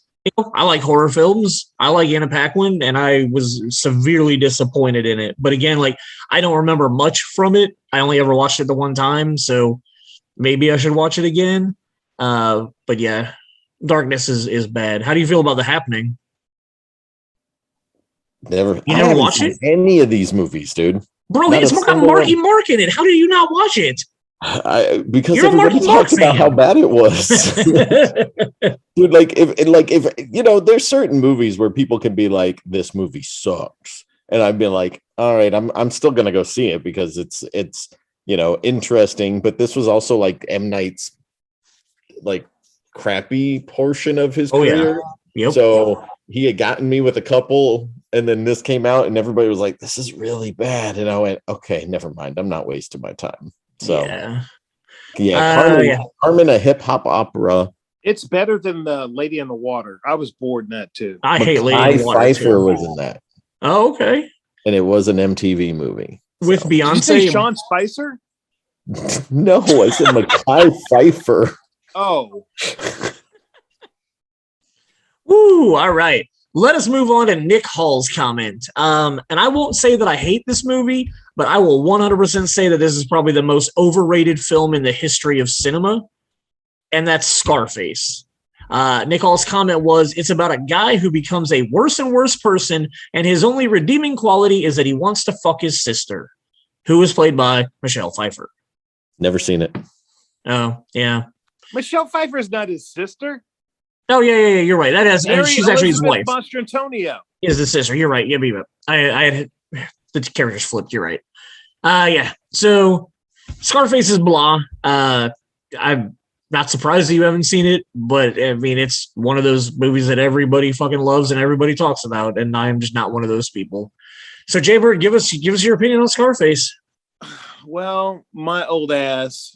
I like horror films. I like Anna Paquin, and I was severely disappointed in it. But again, like, I don't remember much from it. I only ever watched it the one time, so maybe I should watch it again. But yeah, Darkness is bad. How do you feel about The Happening? You never watched it? Any of these movies, dude? Bro, it's got Marky Mark in it. How did you not watch it? Because everybody talks about how bad it was. Dude, if you know, there's certain movies where people can be like, this movie sucks, and I've been like, all right, I'm still gonna go see it because it's you know, interesting. But this was also like M. Night's like crappy portion of his career. Yeah. Yep. So he had gotten me with a couple, and then this came out, and everybody was like, this is really bad, and I went, okay, never mind, I'm not wasting my time. So Carmen, a hip hop opera. It's better than the Lady in the Water. I was bored in that too. I hate Lady in the Water. Pfeiffer was in that. Oh, okay. And it was an MTV movie with Beyonce. Did you say Sean Spicer? No, I said Mekhi Pfeiffer. Oh. Woo! All right. Let us move on to Nick Hall's comment. And I won't say that I hate this movie, but I will 100% say that this is probably the most overrated film in the history of cinema, and that's Scarface. Nick Hall's comment was, it's about a guy who becomes a worse and worse person, and his only redeeming quality is that he wants to fuck his sister, who was played by Michelle Pfeiffer. Never seen it. Oh, yeah. Michelle Pfeiffer is not his sister. Oh, yeah, you're right. That is, she's actually his wife. Mastrantonio is the sister. You're right. Yeah, I had the characters flipped. You're right. Yeah. So Scarface is blah. I'm not surprised that you haven't seen it, but I mean, it's one of those movies that everybody fucking loves and everybody talks about, and I'm just not one of those people. So Jaybird, give us your opinion on Scarface. Well, my old ass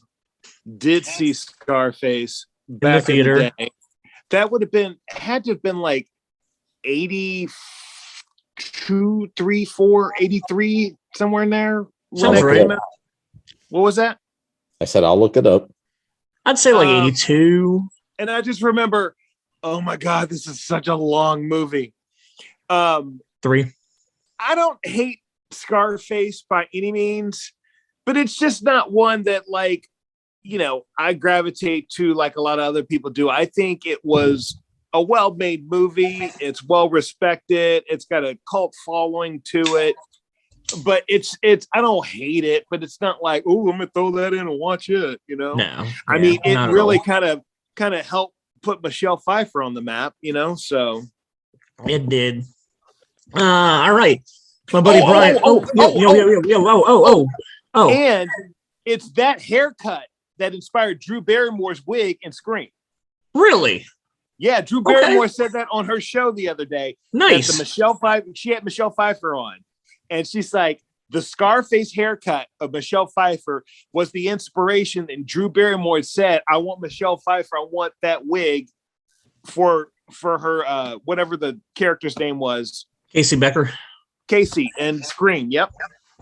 did see Scarface back in the theater. Day. That had to have been like 82, 3, 4, 83, somewhere in there. Sounds right. What was that? I said, I'll look it up. I'd say like 82. And I just remember, oh my God, this is such a long movie. 3. I don't hate Scarface by any means, but it's just not one that, like, you know, I gravitate to like a lot of other people do. I think it was a well-made movie. It's well-respected. It's got a cult following to it, but it's, I don't hate it, but it's not like, oh, I'm going to throw that in and watch it. You know, I mean, it really kind of helped put Michelle Pfeiffer on the map, you know? So it did. All right. My buddy Brian. And it's that haircut that inspired Drew Barrymore's wig in Scream. Really? Yeah, Drew Barrymore said that on her show the other day. Nice. She had Michelle Pfeiffer on, and she's like, the Scarface haircut of Michelle Pfeiffer was the inspiration. And Drew Barrymore said, I want Michelle Pfeiffer. I want that wig for her, whatever the character's name was. Casey Becker. Casey and Scream. Yep.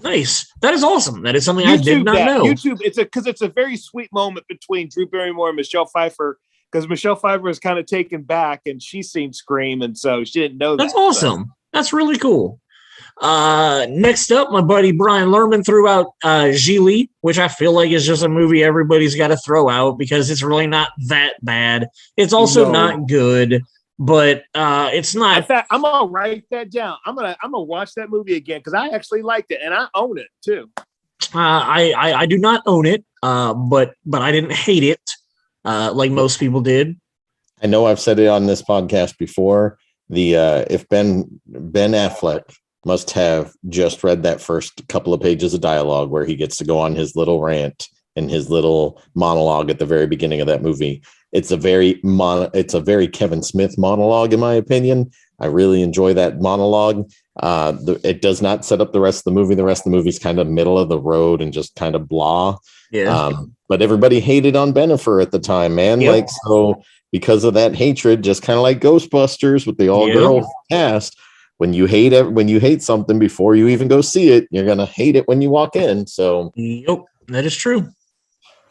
Nice. That is awesome. That is something I did not know. It's a very sweet moment between Drew Barrymore and Michelle Pfeiffer, because Michelle Pfeiffer is kind of taken back and she's seen Scream, and so she didn't know that. That's awesome. So. That's really cool. Next up, my buddy Brian Lerman threw out Gigli, which I feel like is just a movie everybody's got to throw out because it's really not that bad. It's also not good. But it's not. In fact, I'm gonna write that down. I'm gonna watch that movie again because I actually liked it and I own it too. I do not own it, but I didn't hate it like most people did. I know I've said it on this podcast before. If Ben Affleck must have just read that first couple of pages of dialogue where he gets to go on his little rant and his little monologue at the very beginning of that movie. It's a very Kevin Smith monologue, in my opinion. I really enjoy that monologue. It does not set up the rest of the movie. The rest of the movie is kind of middle of the road and just kind of blah. Yeah. But everybody hated on Benifer at the time, man. Yep. Like, so because of that hatred, just kind of like Ghostbusters with the all-girl cast, when you hate something before you even go see it, you're gonna hate it when you walk in. So yep, that is true.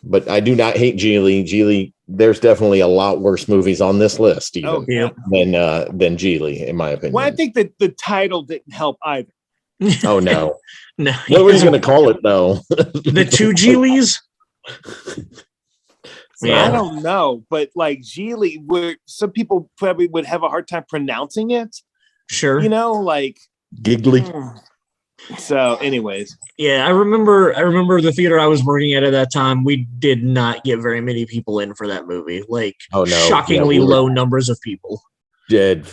But I do not hate Geely. Geely, there's definitely a lot worse movies on this list even than Geely, in my opinion. Well, I think that the title didn't help either. Oh no. No. What were you going to call it though? The two Geelys? I don't know, but like Geely, where some people probably would have a hard time pronouncing it. Sure. You know, like Giggly. So, anyways. Yeah, I remember the theater I was working at that time. We did not get very many people in for that movie. Like, shockingly low numbers of people. Dead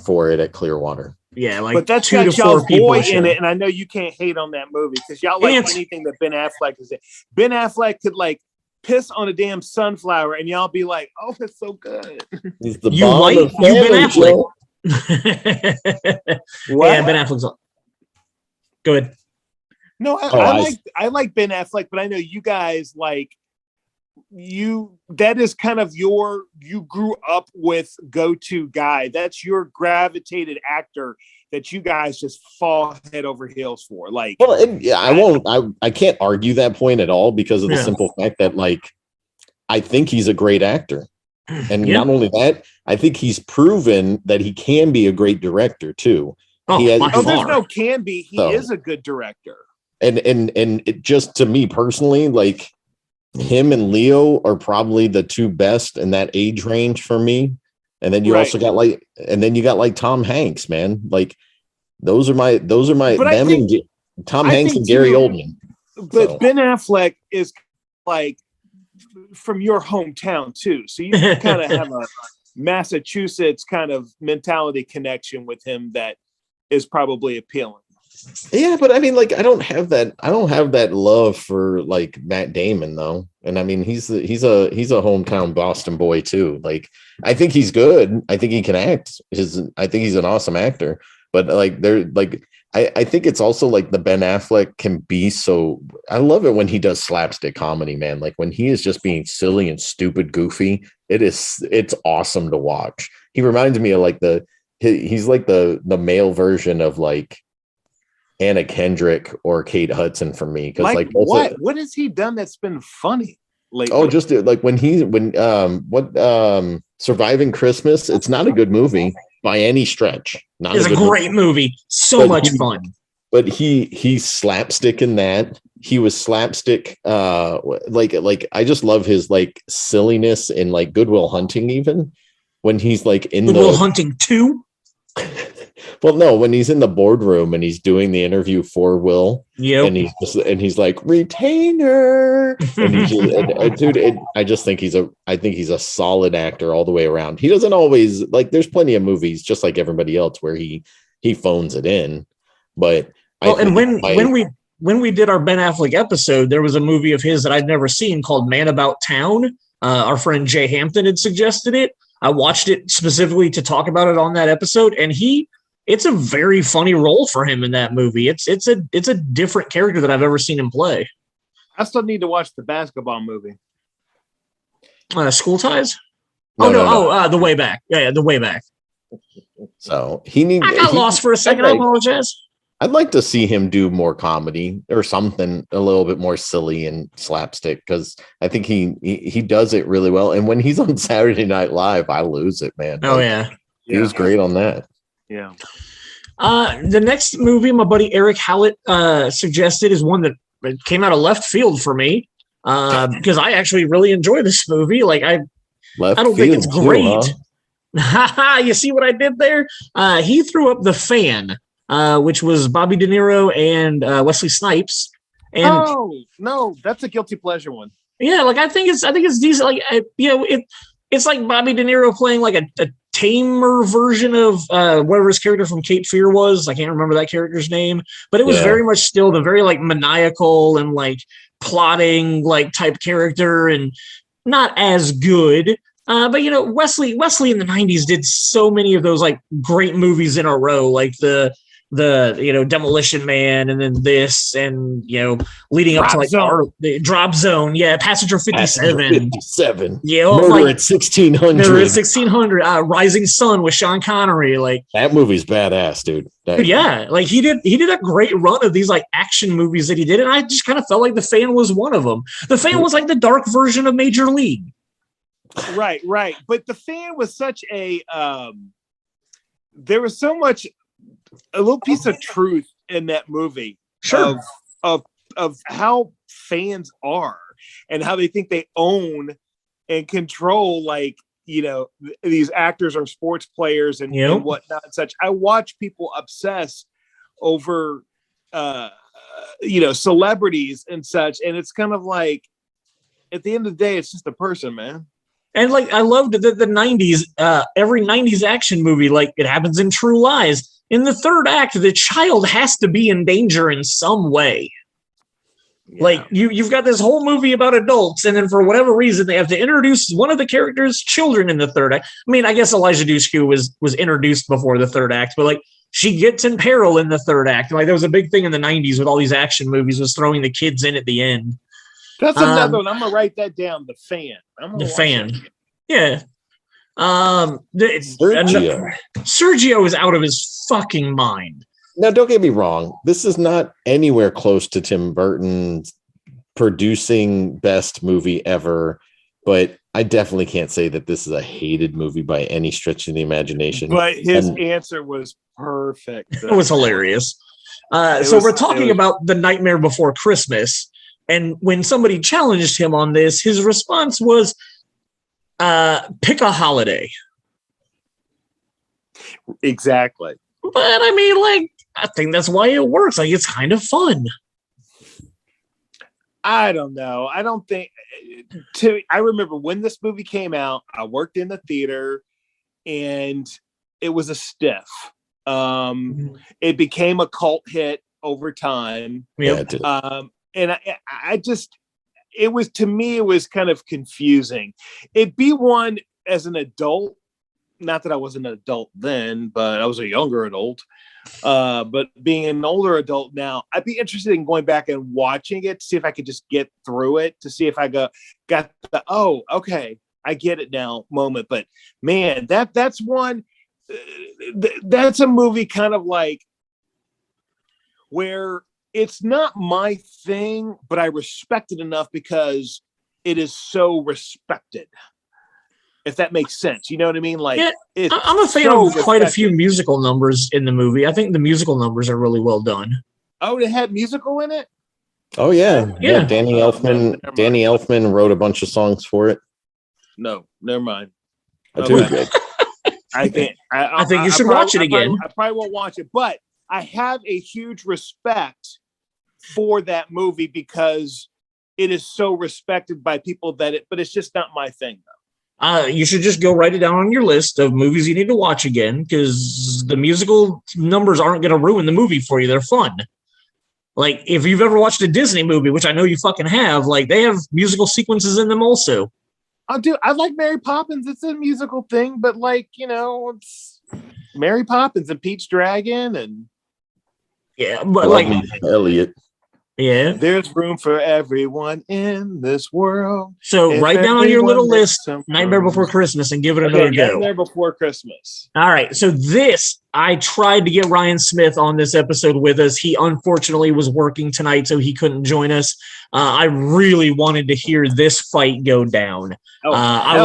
for it at Clearwater. Yeah, like, but that's 2 to 4 boy in it, and I know you can't hate on that movie because y'all like anything that Ben Affleck is in. Ben Affleck could like piss on a damn sunflower, and y'all be like, "Oh, it's so good." He's the you white, you Ben Affleck. Yeah, Ben Affleck's on. Go ahead. No, I like Ben Affleck, but I know you guys like that is kind of you grew up with go-to guy. That's your gravitated actor that you guys just fall head over heels for. Like, well, I can't argue that point at all because of the simple fact that like I think he's a great actor. And not only that, I think he's proven that he can be a great director too. There's no can be. He is a good director. And it just, to me personally, like him and Leo are probably the two best in that age range for me. And then you also got like Tom Hanks, man. Like those are my Tom Hanks and Gary Oldman. But Ben Affleck is like from your hometown too. So you kind of have a Massachusetts kind of mentality connection with him that is probably appealing. Yeah, but I mean, like, I don't have that love for like Matt Damon though. And I mean, he's a hometown Boston boy too. Like, I think he's good. I think he can act. I think he's an awesome actor. But like, I think it's also like the Ben Affleck can be so. I love it when he does slapstick comedy, man. Like when he is just being silly and stupid, goofy. It's awesome to watch. He reminds me of like he's like the male version of like Anna Kendrick or Kate Hudson for me. Because like what has he done that's been funny lately? Oh, just like when Surviving Christmas. It's not a good movie by any stretch. It's a great movie. So much fun. But he's slapstick in that. He was slapstick. Like I just love his like silliness in like Good Will Hunting, even when he's like in Good Will Hunting 2. Well, no, when he's in the boardroom and he's doing the interview for Will, and he's like retainer, and I just think he's a solid actor all the way around. He doesn't always like. There's plenty of movies just like everybody else where he phones it in, but when we did our Ben Affleck episode, there was a movie of his that I'd never seen called Man About Town. Our friend Jay Hampton had suggested it. I watched it specifically to talk about it on that episode, and it's a very funny role for him in that movie. It's a different character that I've ever seen him play. I still need to watch the basketball movie. School Ties? The Way Back. Yeah, The Way Back. So I got lost for a second. I apologize. I'd like to see him do more comedy or something a little bit more silly and slapstick because I think he does it really well. And when he's on Saturday Night Live, I lose it, man. Oh, yeah. He was great on that. Yeah. The next movie my buddy Eric Hallett suggested is one that came out of left field for me because I actually really enjoy this movie. Like I don't think it's great. Too, huh? You see what I did there? He threw up The Fan. Which was Bobby De Niro and Wesley Snipes. And no, that's a guilty pleasure one. Yeah, like I think it's decent. Like it's like Bobby De Niro playing like a tamer version of whatever his character from Cape Fear was. I can't remember that character's name, but it was very much still the very like maniacal and like plotting like type character, and not as good. But you know, Wesley in the 90s did so many of those like great movies in a row, like the Demolition Man, and then this, and leading up to like the Drop Zone, Passenger 57, Murder at 1600, Rising Sun with Sean Connery, like that movie's badass, dude. Like he did a great run of these like action movies that he did, and I just kind of felt like The Fan was one of them. The Fan was like the dark version of Major League. Right. But The Fan was such a there was so much, a little piece of truth in that movie of how fans are and how they think they own and control, like, these actors are sports players and whatnot and such. I watch people obsess over celebrities and such, and it's kind of like, at the end of the day, it's just a person, man. And like, I loved the 90s, every 90s action movie, like it happens in True Lies. In the third act, the child has to be in danger in some way. Yeah. Like you've got this whole movie about adults, and then for whatever reason, they have to introduce one of the characters' children in the third act. I mean, I guess Elijah Dushku was introduced before the third act, but like she gets in peril in the third act. Like there was a big thing in the 90s with all these action movies, was throwing the kids in at the end. That's another one. I'm gonna write that down. The Fan. The Fan. Yeah. Sergio is out of his fucking mind. Now, don't get me wrong. This is not anywhere close to Tim Burton's producing best movie ever, but I definitely can't say that this is a hated movie by any stretch of the imagination. But his answer was perfect. It was hilarious. We're talking about The Nightmare Before Christmas. And when somebody challenged him on this, his response was, pick a holiday. Exactly. But I mean, like, I think that's why it works. Like, it's kind of fun. I don't know. I don't think I remember when this movie came out, I worked in the theater and it was a stiff. It became a cult hit over time. Yep. And I just, it was, to me, it was kind of confusing. It'd be one as an adult, not that I wasn't an adult then, but I was a younger adult. But being an older adult now, I'd be interested in going back and watching it to see if I could just get through it, to see if I got the, oh, okay, I get it now moment. But man, that's one, that's a movie kind of like where it's not my thing, but I respect it enough because it is so respected. If that makes sense, you know what I mean? Like, yeah, I'm a fan of quite a few musical numbers in the movie. I think the musical numbers are really well done. Oh, it had musical in it? Oh yeah. Danny Elfman wrote a bunch of songs for it. No, never mind. Okay. I think you should watch it again. I probably won't watch it, but I have a huge respect for that movie because it is so respected by people but it's just not my thing though. You should just go write it down on your list of movies you need to watch again, because the musical numbers aren't going to ruin the movie for you. They're fun. Like, if you've ever watched a Disney movie, which I know you fucking have, like, they have musical sequences in them also. I like Mary Poppins. It's a musical thing, but like, it's Mary Poppins and Pete's Dragon and but like Elliot. Yeah. There's room for everyone in this world. So write down on your little list Nightmare Before Christmas and give it another go. Nightmare Before Christmas. All right. So I tried to get Ryan Smith on this episode with us. He unfortunately was working tonight, so he couldn't join us. I really wanted to hear this fight go down. I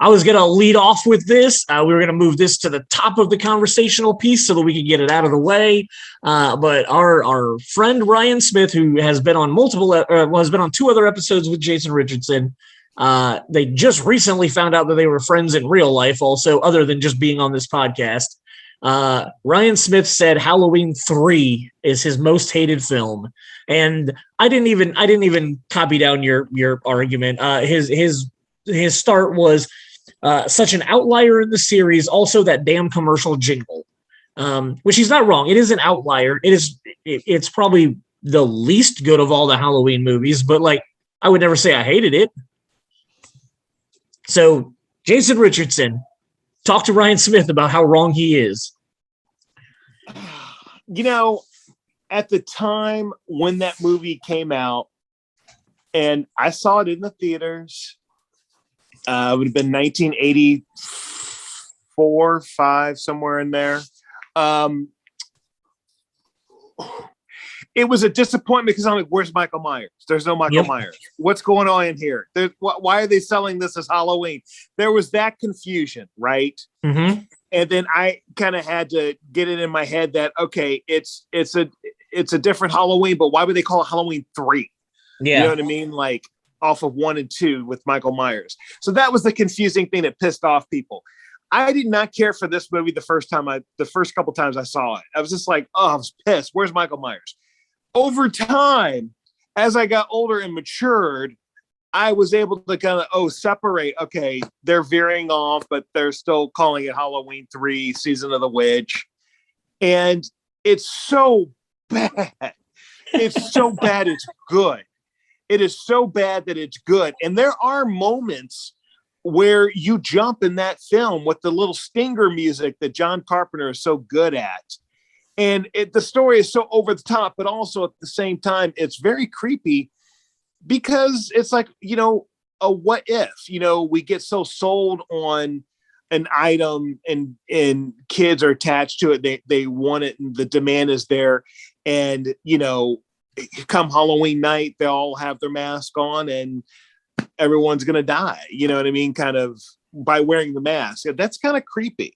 was going to lead off with this. We were going to move this to the top of the conversational piece so that we could get it out of the way. But our friend Ryan Smith, who has been on has been on 2 other episodes with Jason Richardson. They just recently found out that they were friends in real life also, other than just being on this podcast. Ryan Smith said Halloween 3 is his most hated film. And I didn't even copy down your argument. His start was, such an outlier in the series. Also, that damn commercial jingle, which he's not wrong. It is an outlier. It's probably the least good of all the Halloween movies, but like I would never say I hated it. So Jason Richardson, talk to Ryan Smith about how wrong he is. You know, at the time when that movie came out, and I saw it in the theaters, it would have been 1984, 5, somewhere in there. It was a disappointment because I'm like, where's Michael Myers? There's no Michael Myers. What's going on in here? Why are they selling this as Halloween? There was that confusion, right? Mm-hmm. And then I kind of had to get it in my head that, okay, it's a different Halloween, but why would they call it Halloween 3? Yeah. You know what I mean? Like off of 1 and 2 with Michael Myers. So that was the confusing thing that pissed off people. I did not care for this movie the first couple times I saw it. I was just like, oh, I was pissed. Where's Michael Myers? Over time, as I got older and matured, I was able to kind of, separate. Okay, they're veering off, but they're still calling it Halloween 3, Season of the Witch. And it's so bad. It's so bad it's good. It is so bad that it's good. And there are moments where you jump in that film with the little stinger music that John Carpenter is so good at. And the story is so over the top, but also at the same time, it's very creepy because it's like, a what if, we get so sold on an item and kids are attached to it. They want it and the demand is there. And, come Halloween night, they all have their mask on and everyone's going to die. You know what I mean? Kind of by wearing the mask. That's kind of creepy.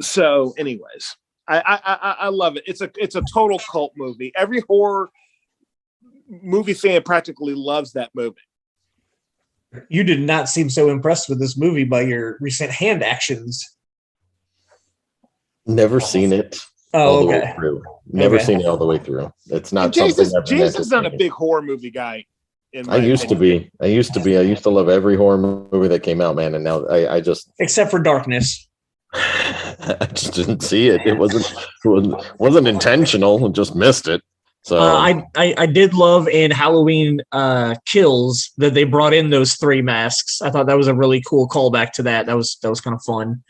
So anyways, I love it. It's a total cult movie. Every horror movie fan practically loves that movie. You did not seem so impressed with this movie by your recent hand actions. Never seen it all the way through. Never seen it all the way through. It's not something Jason's not a big horror movie guy. I used to be. I used to love every horror movie that came out, man. And now I just except for Darkness. I just didn't see it. It wasn't intentional. Just missed it. So I did love in Halloween Kills that they brought in those 3 masks. I thought that was a really cool callback to that. That was kind of fun.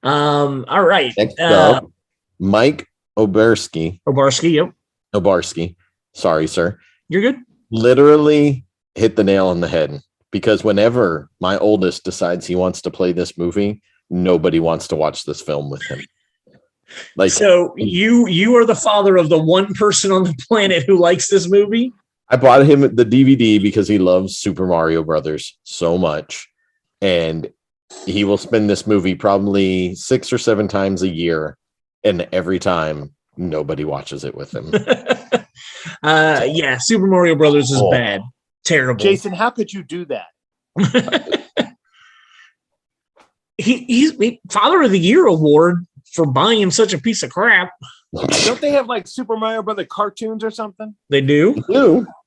All right. Next up, Mike Obarski. Yep. Obarski. Sorry, sir. You're good. Literally hit the nail on the head because whenever my oldest decides he wants to play this movie, nobody wants to watch this film with him. Like, so you are the father of the one person on the planet who likes this movie. I bought him the DVD because he loves Super Mario Brothers so much, and he will spend this movie probably 6 or 7 times a year, and every time nobody watches it with him. Yeah, Super Mario Brothers is bad, terrible. Jason, how could you do that? He's Father of the Year award for buying him such a piece of crap. Don't they have like Super Mario Brother cartoons or something? They do.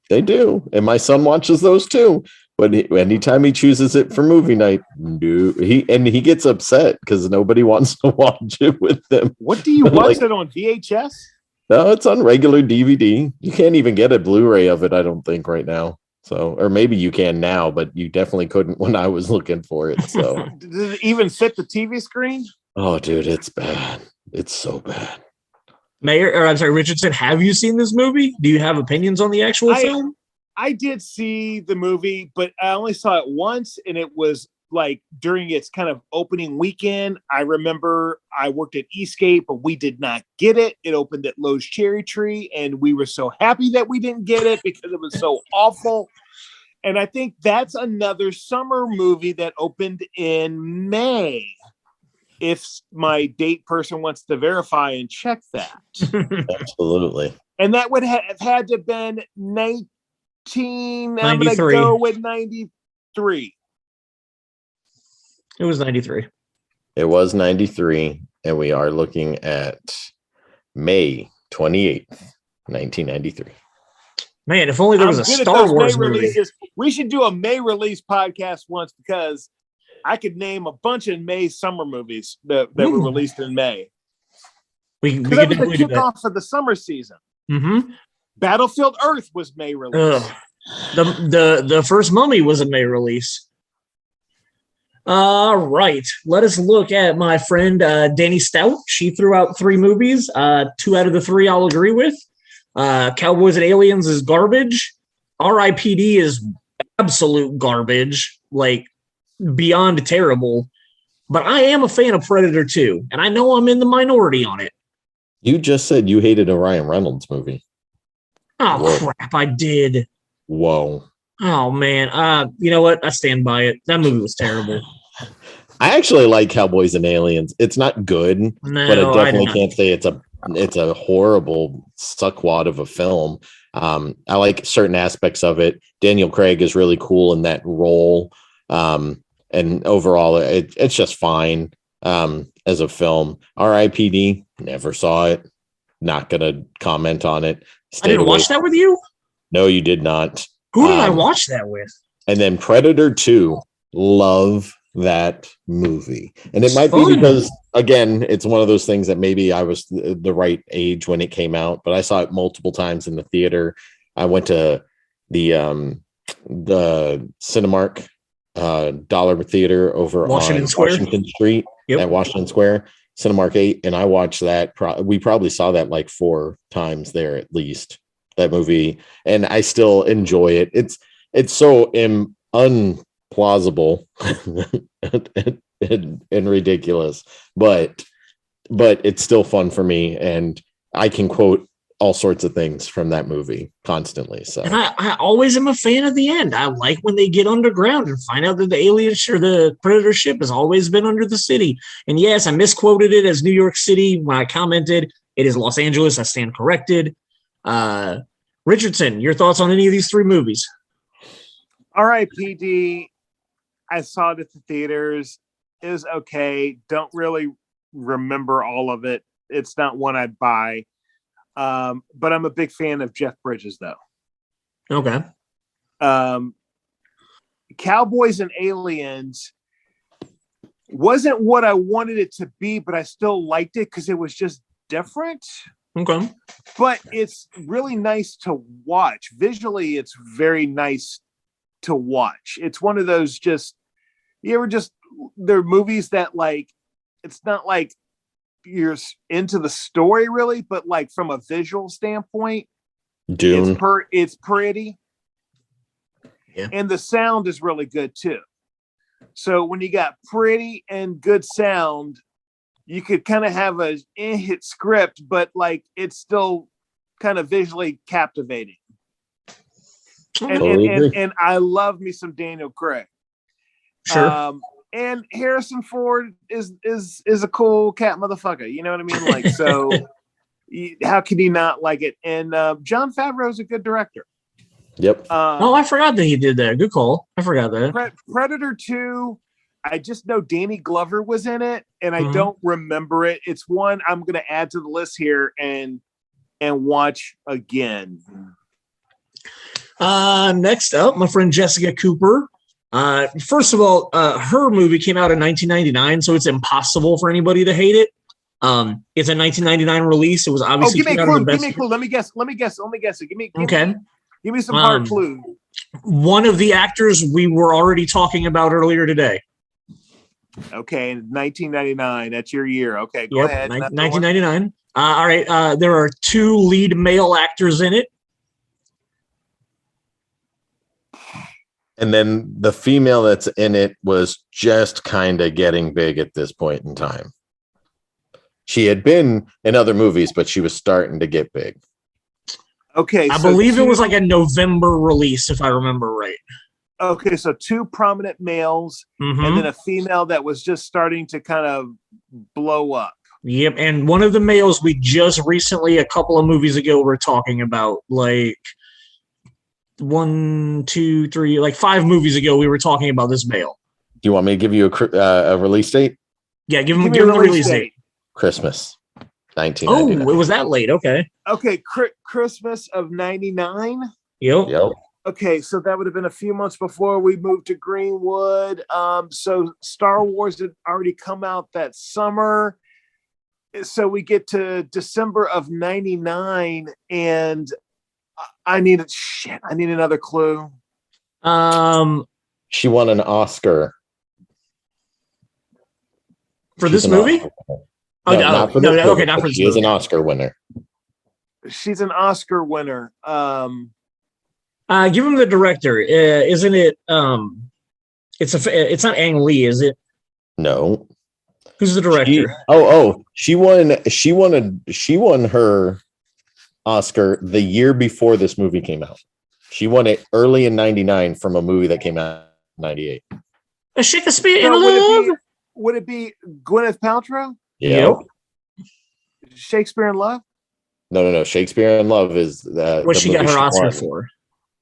They do. And my son watches those too. But anytime he chooses it for movie night, he gets upset because nobody wants to watch it with them. What do you watch it on VHS? No, it's on regular DVD. You can't even get a Blu-ray of it, I don't think, right now. So, or maybe you can now, but you definitely couldn't when I was looking for it. So, did it even fit the TV screen? Oh, dude, it's bad. It's so bad. Richardson, have you seen this movie? Do you have opinions on the actual film? I did see the movie, but I only saw it once, and it was like during its kind of opening weekend. I remember I worked at Eastgate, but we did not get it. It opened at Lowe's Cherry Tree, and we were so happy that we didn't get it because it was so awful. And I think that's another summer movie that opened in May. If my date person wants to verify and check that. Absolutely. And that would have had to have been 19. I'm going to go with 93. It was 93. It was 93. And we are looking at May 28th, 1993. Man, if only there was a Star Wars movie. Releases. We should do a May release podcast once because I could name a bunch of May summer movies that were released in May. Because that was the kickoff of the summer season. Mm-hmm. Battlefield Earth was May release. The first Mummy was a May release. All right, let us look at my friend Danny Stout. She threw out 3 movies. 2 out of the 3 I'll agree with. Cowboys and Aliens is garbage. R.I.P.D. is absolute garbage, like beyond terrible. But I am a fan of Predator 2, and I know I'm in the minority on it. You just said you hated a Ryan Reynolds movie. Oh, whoa. Crap, I did. Whoa. Oh, man. You know what? I stand by it. That movie was terrible. I actually like Cowboys and Aliens. It's not good, but I definitely can't say it's a horrible suckwad of a film. I like certain aspects of it. Daniel Craig is really cool in that role. And overall, it's just fine as a film. R.I.P.D. Never saw it. Not going to comment on it. I didn't watch that with you? No, you did not. Who did I watch that with? And then Predator 2. Love that movie. And it might be because, again, it's one of those things that maybe I was the right age when it came out, but I saw it multiple times in the theater. I went to the Cinemark Dollar Theater over on Washington Street at Washington Square, Cinemark 8, and I watched that. We probably saw that like 4 times there at least, that movie, and I still enjoy it. It's so unplausible and ridiculous, but it's still fun for me, and I can quote all sorts of things from that movie constantly. So, and I always am a fan of the end. I like when they get underground and find out that the alien or the Predator ship has always been under the city. And yes, I misquoted it as New York City when I commented. It is Los Angeles. I stand corrected. Richardson, your thoughts on any of these 3 movies? R.I.P.D. I saw it at the theaters. It was okay. Don't really remember all of it. It's not one I'd buy. But I'm a big fan of Jeff Bridges, though. Okay. Cowboys and Aliens wasn't what I wanted it to be, but I still liked it because it was just different. Okay. But it's really nice to watch. Visually, it's very nice to watch. It's one of those they're movies that, like, it's not like you're into the story really, but like from a visual standpoint, Dune, it's pretty, and the sound is really good too. So when you got pretty and good sound, you could kind of have a hit script, but like it's still kind of visually captivating. And I love me some Daniel Craig. Sure. And Harrison Ford is a cool cat motherfucker. You know what I mean? Like, so how can you not like it? And Jon Favreau is a good director. Yep. I forgot that he did that. Good call. I forgot that. Predator 2, I just know Danny Glover was in it, and I don't remember it. It's one I'm going to add to the list here and watch again. Next up, my friend Jessica Cooper. First of all, her movie came out in 1999, so it's impossible for anybody to hate it. It's a 1999 release. It was obviously. Give me a clue. Let me guess. Give me some hard clue. One of the actors we were already talking about earlier today. Okay, 1999. That's your year. Okay, go ahead. 1999. All right. There are 2 lead male actors in it. And then the female that's in it was just kind of getting big at this point in time. She had been in other movies, but she was starting to get big. Okay. I believe it was like a November release, if I remember right. Okay, so 2 prominent males and then a female that was just starting to kind of blow up. Yep, and one of the males we just recently, a couple of movies ago, were talking about, like 1, 2, 3, like 5 movies ago, we were talking about this male. Do you want me to give you a release date? Yeah, give him the release date. Christmas, 1999. Oh, it was that late. Okay. Christmas of 99. Yep. Okay, so that would have been a few months before we moved to Greenwood. So Star Wars had already come out that summer. So we get to December of 99, and I need another clue. She won an Oscar. For this movie? Not for this movie. Okay, not for this movie. She is an Oscar winner. She's an Oscar winner. Give him the director. Isn't it? It's not Ang Lee, is it? No. Who's the director? She won her Oscar the year before this movie came out. She won it early in 99 from a movie that came out in 98. A Shakespeare in Love? Would it be Gwyneth Paltrow? Yep. Shakespeare in Love? No. Shakespeare in Love is what she got her Oscar for.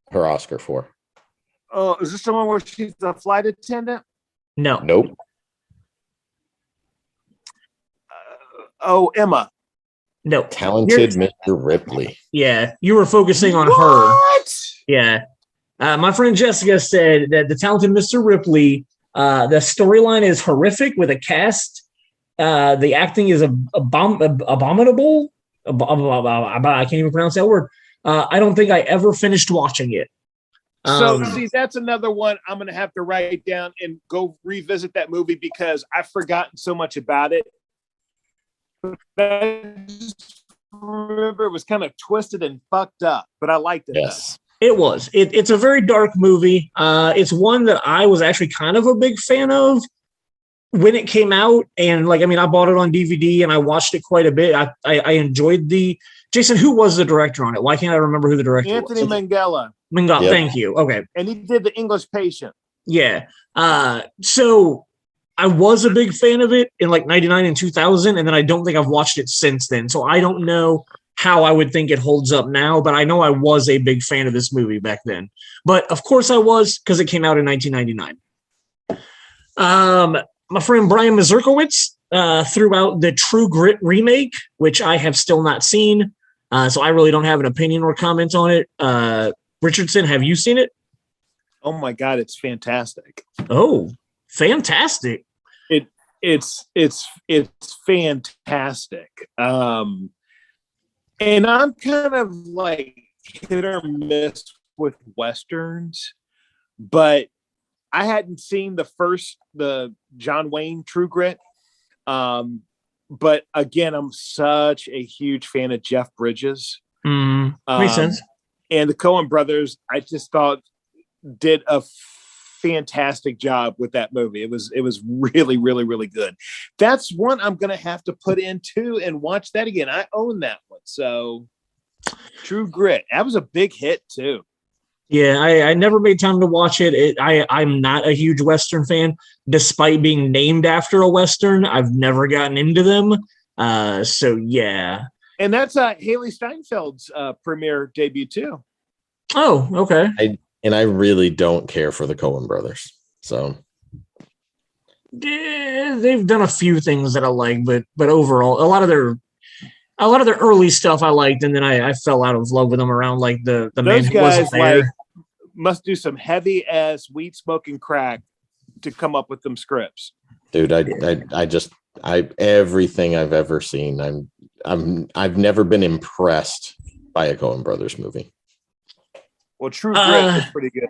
Her Oscar for. Oh, is this the one where she's a flight attendant? No. Nope. Emma. No. Talented Mr. Ripley. Yeah, you were focusing on her. Yeah. My friend Jessica said that the Talented Mr. Ripley, the storyline is horrific with a cast. The acting is abominable. I can't even pronounce that word. I don't think I ever finished watching it. So, see, that's another one I'm going to have to write down and go revisit that movie because I've forgotten so much about it. I just remember it was kind of twisted and fucked up, but I liked it. Yes, it was. It's a very dark movie. It's one that I was actually kind of a big fan of when it came out, and I bought it on DVD and I watched it quite a bit. I enjoyed the Jason. Who was the director on it? Why can't I remember who the director was? Anthony Minghella. Yep. Thank you. Okay, and he did The English Patient. Yeah. So I was a big fan of it in 99 and 2000, and then I don't think I've watched it since then. So I don't know how I would think it holds up now, but I know I was a big fan of this movie back then. But of course I was, because it came out in 1999. My friend Brian Mazurkowitz threw out the True Grit remake, which I have still not seen. So I really don't have an opinion or comment on it. Richardson, have you seen it? Oh my God, it's fantastic. Oh, fantastic. It's fantastic. And I'm kind of hit or miss with Westerns, but I hadn't seen the John Wayne True Grit. But again, I'm such a huge fan of Jeff Bridges. Makes sense. And the Coen brothers, I just thought did a fantastic job with that movie. It was really, really, really good. That's one I'm going to have to put into and watch that again. I own that one. So True Grit, that was a big hit too. Yeah, I never made time to watch it. I'm not a huge Western fan, despite being named after a Western. I've never gotten into them. So yeah. And that's Haley Steinfeld's premiere debut too. Oh, okay. I really don't care for the Coen brothers. So yeah, they've done a few things that I like, but overall, a lot of their early stuff I liked, and then I fell out of love with them around the man who wasn't there. Must do some heavy ass weed smoking crack to come up with them scripts. Dude, I everything I've ever seen, I've never been impressed by a Coen brothers movie. Well, True Grit is pretty good.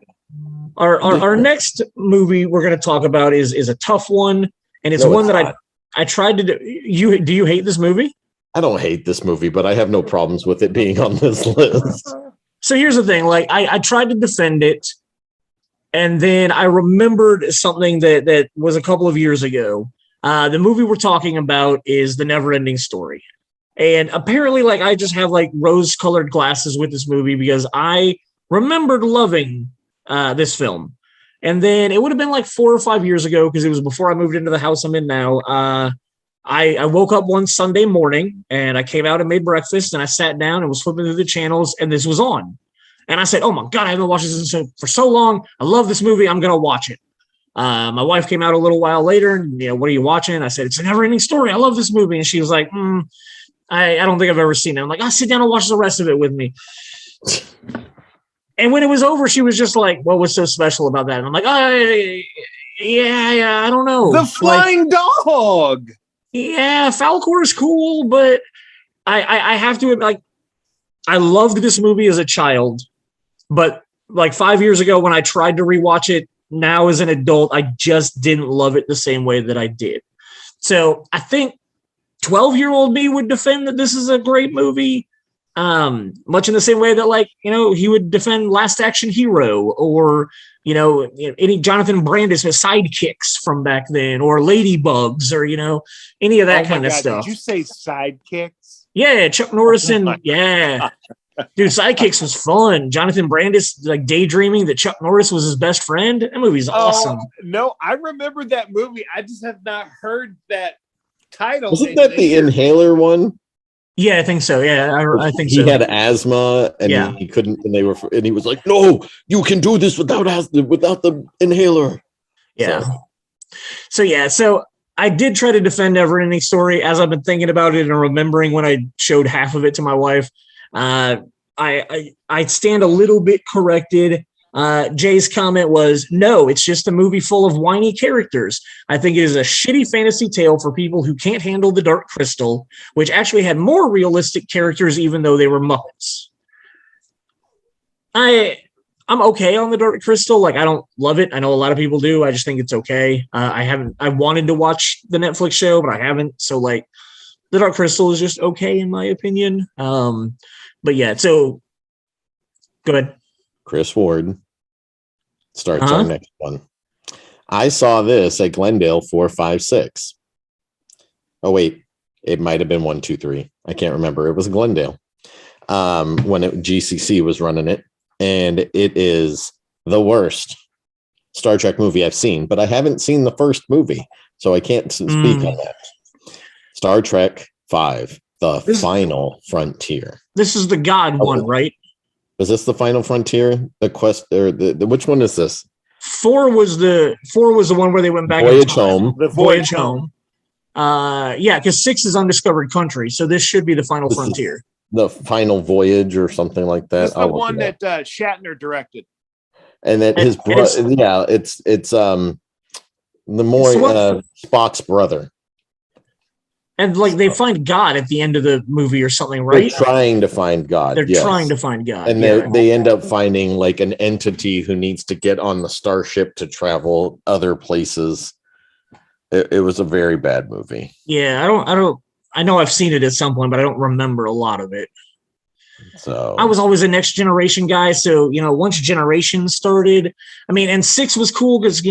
Our next movie we're going to talk about is a tough one, and it's one that I tried to do. Do you hate this movie? I don't hate this movie, but I have no problems with it being on this list. So here's the thing: I tried to defend it, and then I remembered something that was a couple of years ago. The movie we're talking about is The Neverending Story, and apparently, I just have rose-colored glasses with this movie because I remembered loving this film. And then it would have been 4 or 5 years ago because it was before I moved into the house I'm in now. I woke up one Sunday morning and I came out and made breakfast and I sat down and was flipping through the channels and this was on. And I said, oh my God, I haven't watched this for so long. I love this movie. I'm going to watch it. My wife came out a little while later and, what are you watching? I said, it's a Neverending Story. I love this movie. And she was like, I don't think I've ever seen it. I'm like, I'll sit down and watch the rest of it with me. And when it was over, she was just like, "What was so special about that?" And I'm like, yeah, I don't know. The flying dog. Yeah, Falcor is cool, but I have to, like, I loved this movie as a child, but like 5 years ago when I tried to rewatch it now as an adult, I just didn't love it the same way that I did. So I think 12-year-old me would defend that this is a great movie, much in the same way that, like, he would defend Last Action Hero or, any Jonathan Brandis sidekicks from back then, or Ladybugs, or, any of that kind of stuff. Did you say sidekicks? Yeah, Chuck Norris and yeah. Dude, Sidekicks was fun. Jonathan Brandis, like, daydreaming that Chuck Norris was his best friend. That movie's awesome. No, I remember that movie. I just have not heard that title. Wasn't that the Inhaler one? Yeah, I think so. Yeah, I think so. He had asthma and he couldn't, and he was like, "No, you can do this without the inhaler." Yeah. So I did try to defend Neverending Story as I've been thinking about it and remembering when I showed half of it to my wife. I stand a little bit corrected. Jay's comment was, no, it's just a movie full of whiny characters. I think it is a shitty fantasy tale for people who can't handle the Dark Crystal, which actually had more realistic characters, even though they were Muppets. I'm okay on the Dark Crystal. Like, I don't love it. I know a lot of people do. I just think it's okay. I wanted to watch the Netflix show, but I haven't. So, like, the Dark Crystal is just okay in my opinion. But yeah, so go ahead. Chris Ward starts our next one. I saw this at Glendale 456. Oh wait, it might have been 123. I can't remember. It was Glendale when GCC was running it, and it is the worst Star Trek movie I've seen. But I haven't seen the first movie, so I can't speak on that. Star Trek V, the Final Frontier. This is the God one, right? Is this the Final Frontier? The quest, or the which one is this? 4 was the one where they went back. Voyage Home. The Voyage Home. Yeah, because 6 is Undiscovered Country, so this should be the Final Frontier. The Final Voyage or something like that. It's the one that Shatner directed. And that his brother, it's the Spock's brother. And like they find God at the end of the movie or something, right? They're trying to find God. They're trying to find God. And they end up finding like an entity who needs to get on the starship to travel other places. It was a very bad movie. Yeah, I know I've seen it at some point, but I don't remember a lot of it. So I was always a Next Generation guy. So, once Generation started, and 6 was cool because,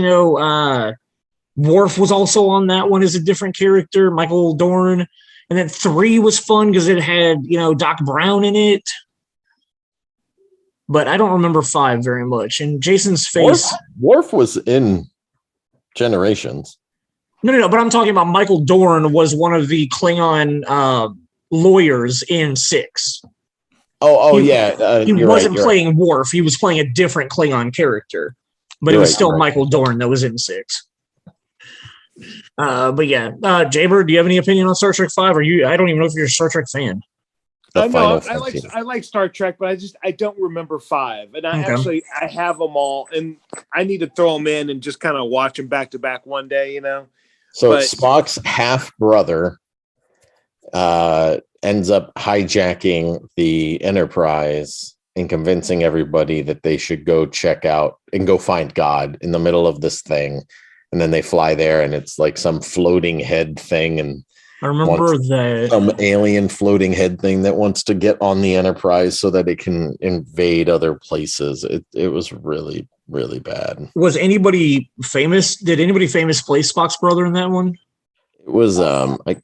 Worf was also on that one as a different character, Michael Dorn. And then 3 was fun because it had, Doc Brown in it. But I don't remember 5 very much. And Jason's face. Worf was in Generations. No. But I'm talking about Michael Dorn was one of the Klingon lawyers in 6. He wasn't playing Worf. He was playing a different Klingon character. But it was still Michael Dorn that was in 6. But yeah, Jaybird, do you have any opinion on Star Trek 5? I don't even know if you're a Star Trek fan. No, I like Star Trek, but I don't remember 5, and I have them all, and I need to throw them in and just kind of watch them back to back one day, So Spock's half brother ends up hijacking the Enterprise and convincing everybody that they should go check out and go find God in the middle of this thing. And then they fly there, and it's like some floating head thing. And I remember that some alien floating head thing that wants to get on the Enterprise so that it can invade other places. It was really, really bad. Was anybody famous? Did anybody famous play Spock's brother in that one? It was as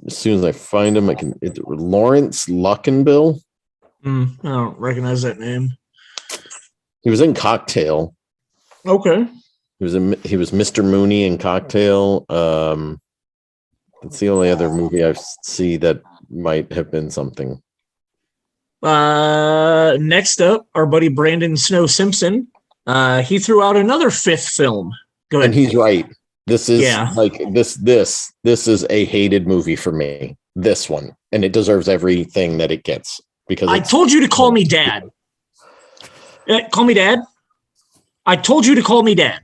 soon as I find him, Lawrence Luckenbill. I don't recognize that name. He was in Cocktail. Okay. He was Mr. Mooney in Cocktail. That's the only other movie I see that might have been something. Next up, our buddy Brandon Snow Simpson. He threw out another 5th film. Go ahead. And he's right. This is this is a hated movie for me. This one, and it deserves everything that it gets because I told you to call me Dad. Call me dad. I told you to call me dad.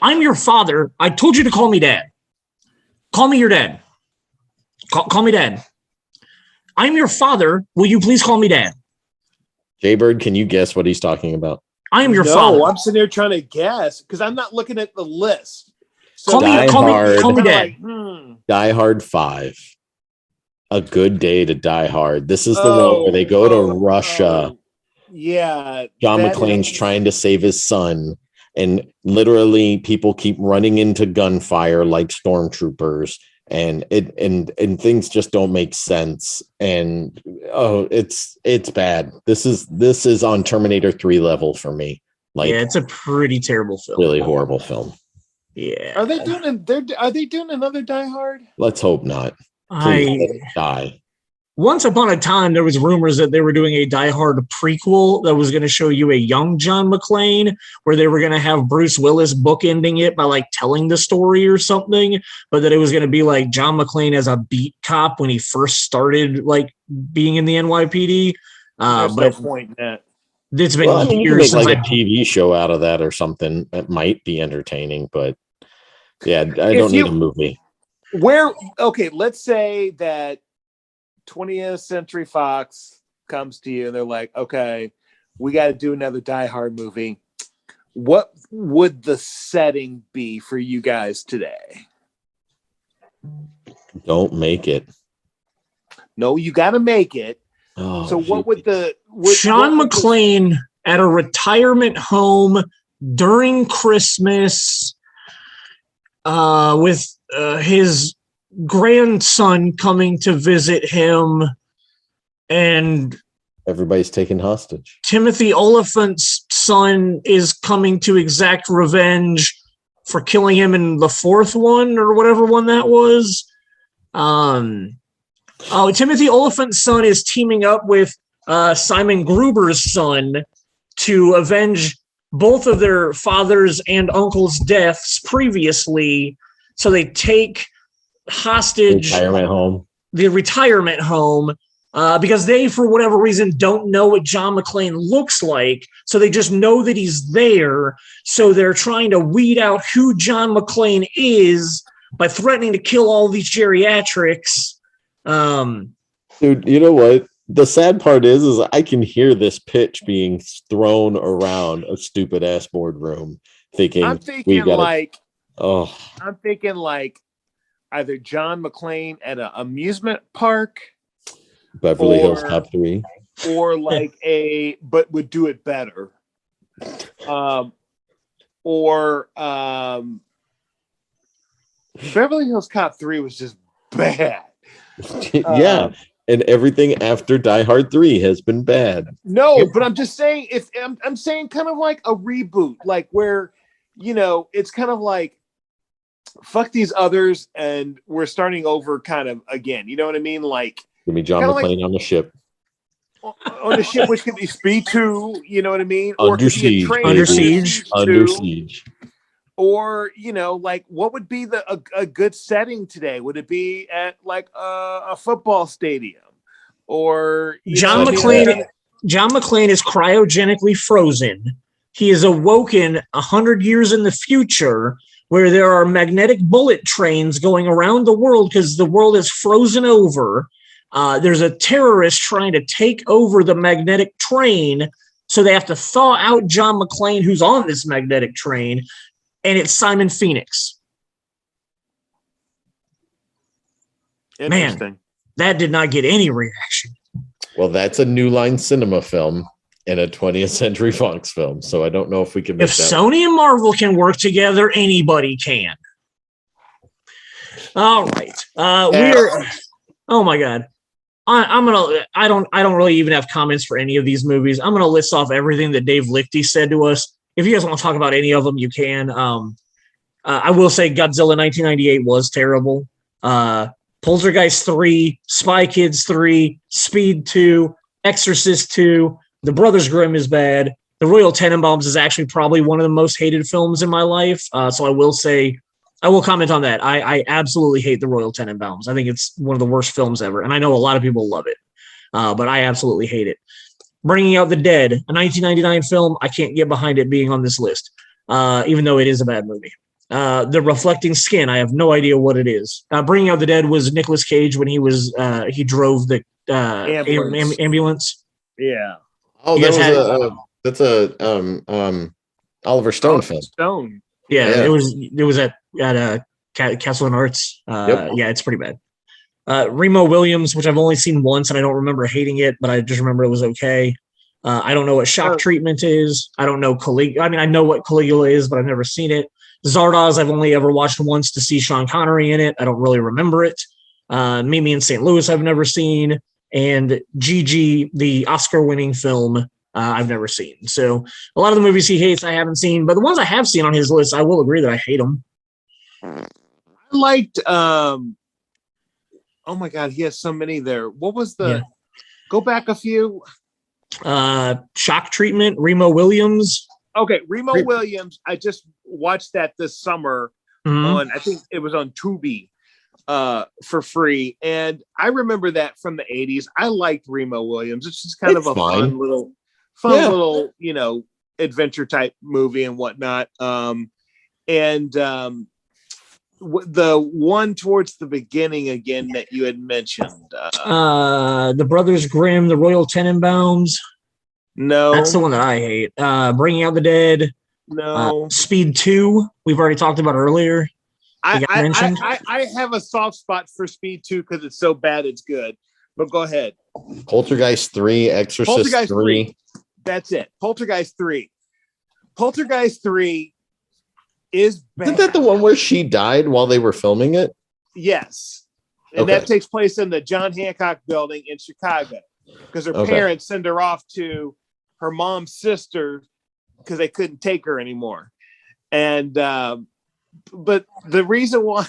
I'm your father. I told you to call me dad. Call me your dad. Call me dad. I'm your father. Will you please call me dad? Jaybird, can you guess what he's talking about? I am your father. I'm sitting there trying to guess because I'm not looking at the list. So Call me dad. Like, Die Hard 5. A Good Day to Die Hard. This is the one where they go to Russia. Yeah. John McClane's trying to save his son. And literally people keep running into gunfire like stormtroopers. And things just don't make sense. And it's bad. This is on Terminator 3 level for me. Like, yeah, it's a pretty terrible film. Really horrible film. Yeah. Are they doing another Die Hard? Let's hope not. Please die. Once upon a time, there was rumors that they were doing a Die Hard prequel that was going to show you a young John McClane, where they were going to have Bruce Willis bookending it by like telling the story or something, but that it was going to be like John McClane as a beat cop when he first started like being in the NYPD. There's no point in that. It's been years since like a TV show out of that or something. That might be entertaining, but yeah, I don't need a movie. Let's say that 20th Century Fox comes to you and they're like, okay, we got to do another Die Hard movie. What would the setting be for you guys today? Don't make it. No, you got to make it. Oh, so what would Sean McClane at a retirement home during Christmas with his grandson coming to visit him, and everybody's taken hostage. Timothy Oliphant's son is coming to exact revenge for killing him in the fourth one or whatever one that was. Timothy Oliphant's son is teaming up with Simon Gruber's son to avenge both of their fathers and uncles' deaths previously. So they take hostage the retirement home because they, for whatever reason, don't know what John McClane looks like. So they just know that he's there. So they're trying to weed out who John McClane is by threatening to kill all these geriatrics. Dude, you know what? The sad part is I can hear this pitch being thrown around a stupid ass boardroom. I'm thinking like either John McClane at an amusement park, Beverly Hills Cop 3, or like but would do it better. Beverly Hills Cop 3 was just bad. Yeah, and everything after Die Hard 3 has been bad. No, but I'm just saying, I'm saying kind of like a reboot, like where, it's kind of like fuck these others and we're starting over kind of again. You know what I mean? Like, give me John McClane on the ship. On the ship, which could be Speed 2, you know what I mean? Under Siege. Under Siege. Or, like what would be a good setting today? Would it be at like a football stadium? Or John McClane is cryogenically frozen. He is awoken 100 years in the future where there are magnetic bullet trains going around the world because the world is frozen over. There's a terrorist trying to take over the magnetic train. So they have to thaw out John McClane, who's on this magnetic train. And it's Simon Phoenix. Man, that did not get any reaction. Well, that's a New Line Cinema film and a 20th Century Fox film. So I don't know if we can. If Sony and Marvel can work together, anybody can. All right, we're. Oh my God, I don't really even have comments for any of these movies. I'm gonna list off everything that Dave Lichty said to us. If you guys want to talk about any of them, you can. I will say Godzilla 1998 was terrible. Poltergeist 3, Spy Kids 3, Speed 2, Exorcist 2, The Brothers Grimm is bad. The Royal Tenenbaums is actually probably one of the most hated films in my life. So I will comment on that. I absolutely hate The Royal Tenenbaums. I think it's one of the worst films ever. And I know a lot of people love it, but I absolutely hate it. Bringing Out the Dead, a 1999 film. I can't get behind it being on this list, even though it is a bad movie. The Reflecting Skin. I have no idea what it is. Bringing Out the Dead was Nicolas Cage when he drove the ambulance. Yeah. Oh, that's a Oliver Stone film. Stone. Yeah, it was at Castle and Arts. Yeah, it's pretty bad. Remo Williams, which I've only seen once, and I don't remember hating it, but I just remember it was okay. I don't know what Shock Treatment is. I don't know Caligula. I mean, I know what Caligula is, but I've never seen it. Zardoz, I've only ever watched once to see Sean Connery in it. I don't really remember it. Mimi in St. Louis, I've never seen. And Gigi, the Oscar-winning film, I've never seen. So a lot of the movies he hates, I haven't seen. But the ones I have seen on his list, I will agree that I hate them. I liked... oh my God, he has so many there. What was the... Go back a few. Shock Treatment, Remo Williams. Okay, Remo Williams. I just watched that this summer on, I think it was on Tubi for free. And I remember that from the 80s. I liked Remo Williams. It's just kind of a fun little, adventure type movie and whatnot. The one towards the beginning again that you had mentioned. The Brothers Grimm, the Royal Tenenbaums. No. That's the one that I hate. Bringing Out the Dead. No. Speed 2, we've already talked about earlier. I have a soft spot for Speed 2 because it's so bad it's good. But go ahead. Poltergeist 3, Exorcist 3. That's it. Poltergeist 3. Poltergeist 3 is bad. Isn't that the one where she died while they were filming it? Yes. And that takes place in the John Hancock building in Chicago because her parents send her off to her mom's sister because they couldn't take her anymore. And but the reason why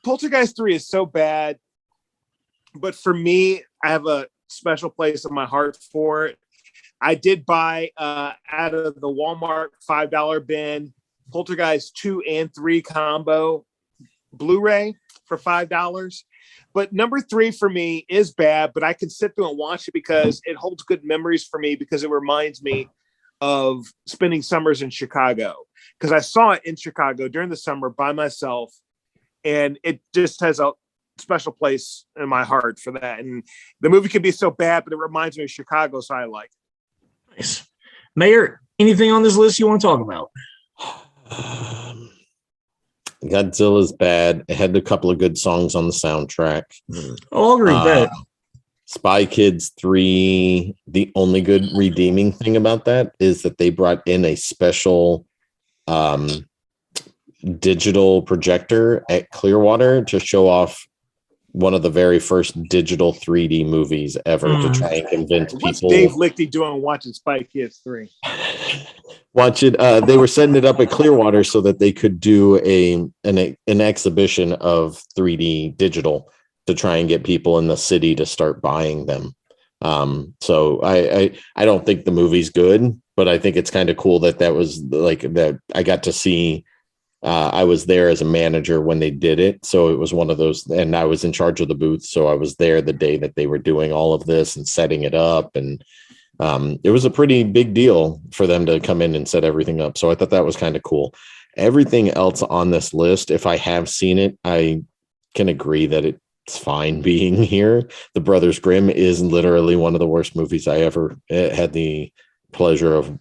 Poltergeist 3 is so bad, but for me, I have a special place in my heart for it. I did buy out of the Walmart $5 bin Poltergeist 2 and 3 combo Blu-ray for $5. But number 3 for me is bad, but I can sit through and watch it because it holds good memories for me because it reminds me of spending summers in Chicago. Because I saw it in Chicago during the summer by myself, and it just has a special place in my heart for that. And the movie can be so bad, but it reminds me of Chicago, so I like it. Nice. Mayor, anything on this list you want to talk about? Godzilla's bad. It had a couple of good songs on the soundtrack. I'll agree with that. Spy Kids 3, the only good redeeming thing about that is that they brought in a special digital projector at Clearwater to show off one of the very first digital 3D movies ever to try and convince people. What's Dave Lichty doing watching Spy Kids 3? Watch it. They were setting it up at Clearwater so that they could do an exhibition of 3D digital to try and get people in the city to start buying them. So I don't think the movie's good, but I think it's kind of cool that was like that. I got to see. I was there as a manager when they did it, so it was one of those, and I was in charge of the booth, so I was there the day that they were doing all of this and setting it up, and it was a pretty big deal for them to come in and set everything up. So I thought that was kind of cool. Everything else on this list, if I have seen it, I can agree that it's fine being here. The Brothers Grimm is literally one of the worst movies I ever had the pleasure of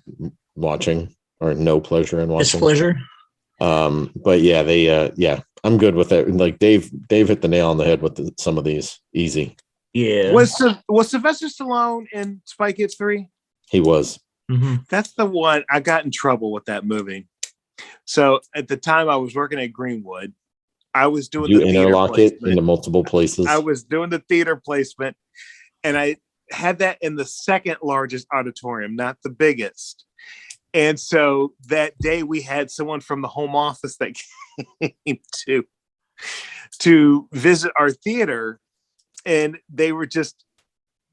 watching, or no pleasure in watching. Displeasure. But yeah, I'm good with it. Like Dave hit the nail on the head with some of these. Easy. Yeah. Was Sylvester Stallone in Spy Kids 3? He was. Mm-hmm. That's the one. I got in trouble with that movie. So at the time I was working at Greenwood, I was doing the interlock it into multiple places. I was doing the theater placement, and I had that in the second largest auditorium, not the biggest. And so that day we had someone from the home office that came to visit our theater, and they were just,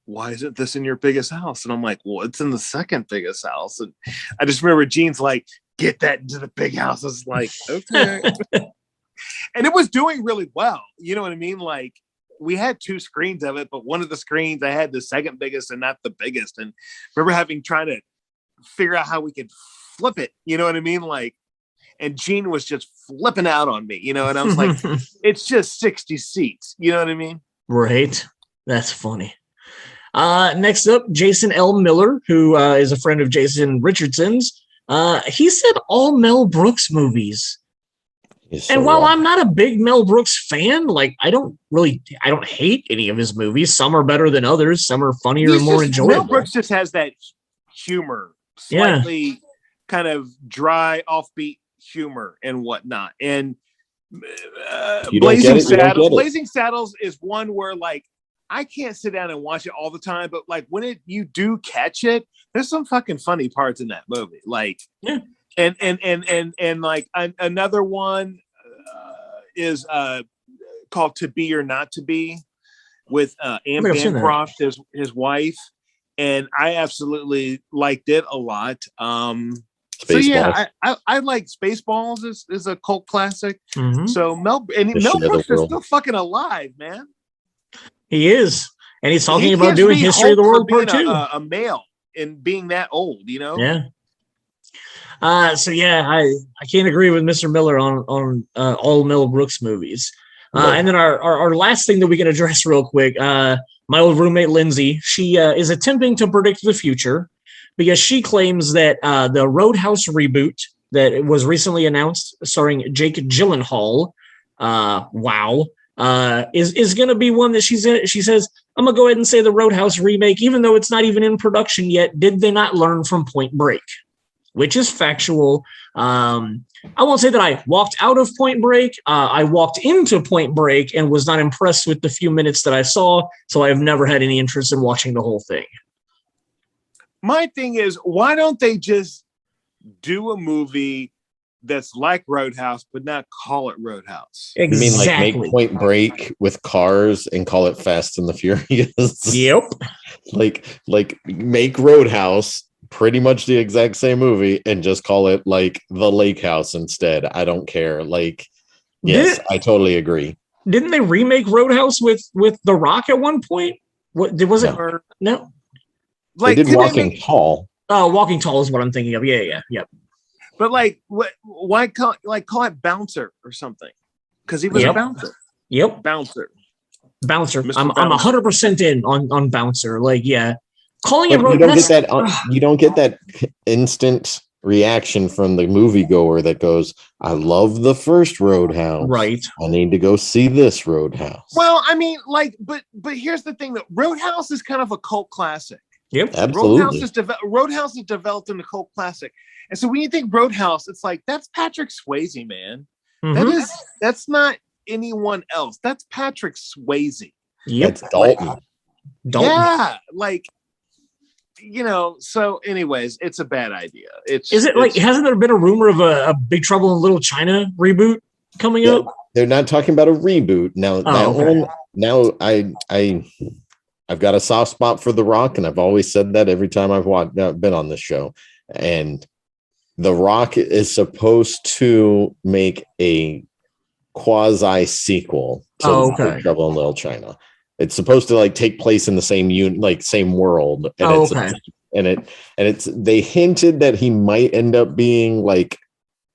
why isn't this in your biggest house? And I'm like, well, it's in the second biggest house. And I just remember Gene's like, get that into the big house. I was like, okay. And it was doing really well. You know what I mean? Like, we had 2 screens of it, but one of the screens I had the second biggest and not the biggest. And remember trying to figure out how we could flip it. You know what I mean? Like, and Gene was just flipping out on me, and I was like, it's just 60 seats. You know what I mean? Right. That's funny. Next up, Jason L. Miller, who is a friend of Jason Richardson's. He said all Mel Brooks movies. And while I'm not a big Mel Brooks fan, like I don't hate any of his movies. Some are better than others. Some are funnier and more enjoyable. Mel Brooks just has that humor, slightly kind of dry, offbeat humor and whatnot. And Blazing Saddles is one where like I can't sit down and watch it all the time, but like when you do catch it, there's some fucking funny parts in that movie. Like, and like another one is called To Be or Not to Be with Anne Bancroft, his wife, and I absolutely liked it a lot. So yeah, I like Spaceballs is a cult classic. Mm-hmm. So Mel Brooks is still fucking alive, man. He is, and he's talking about doing History of the World Part 2. A male and being that old, Yeah. So yeah, I can't agree with Mr. Miller on all Mel Brooks movies. And then our last thing that we can address real quick, my old roommate Lindsay, she is attempting to predict the future because she claims that the Roadhouse reboot that was recently announced, starring Jake Gyllenhaal, is going to be one that she says, I'm going to go ahead and say the Roadhouse remake, even though it's not even in production yet. Did they not learn from Point Break? Which is factual. I won't say that I walked out of Point Break. I walked into Point Break and was not impressed with the few minutes that I saw, so I have never had any interest in watching the whole thing. My thing is, why don't they just do a movie that's like Roadhouse, but not call it Roadhouse? Exactly. You mean like make Point Break with cars and call it Fast and the Furious? Yep. like make Roadhouse pretty much the exact same movie and just call it like The Lake House instead. I don't care. Like, yes, I totally agree. Didn't they remake Roadhouse with The Rock at one point? What was it? No. Like, they did Walking Tall. Oh, Walking Tall is what I'm thinking of. Yeah. But like, why call it Bouncer or something? Because he was a bouncer. Yep. Bouncer. I'm 100% in on Bouncer. Like, yeah. Calling it Roadhouse. You don't get that instant reaction from the moviegoer that goes, I love the first Roadhouse. Right. I need to go see this Roadhouse. Well, I mean, like, but here's the thing, that Roadhouse is kind of a cult classic. Yep. Absolutely. Roadhouse is developed into a cult classic. And so when you think Roadhouse, it's like, that's Patrick Swayze, man. Mm-hmm. That's not anyone else. That's Patrick Swayze. Yep. That's Dalton. Yeah. Like, so anyways, it's a bad idea. Hasn't there been a rumor of a Big Trouble in Little China reboot coming up? They're not talking about a reboot. Now, I've got a soft spot for The Rock, and I've always said that every time I've been on this show. And The Rock is supposed to make a quasi sequel to Big Trouble in Little China. It's supposed to like take place in the same world. And they hinted that he might end up being like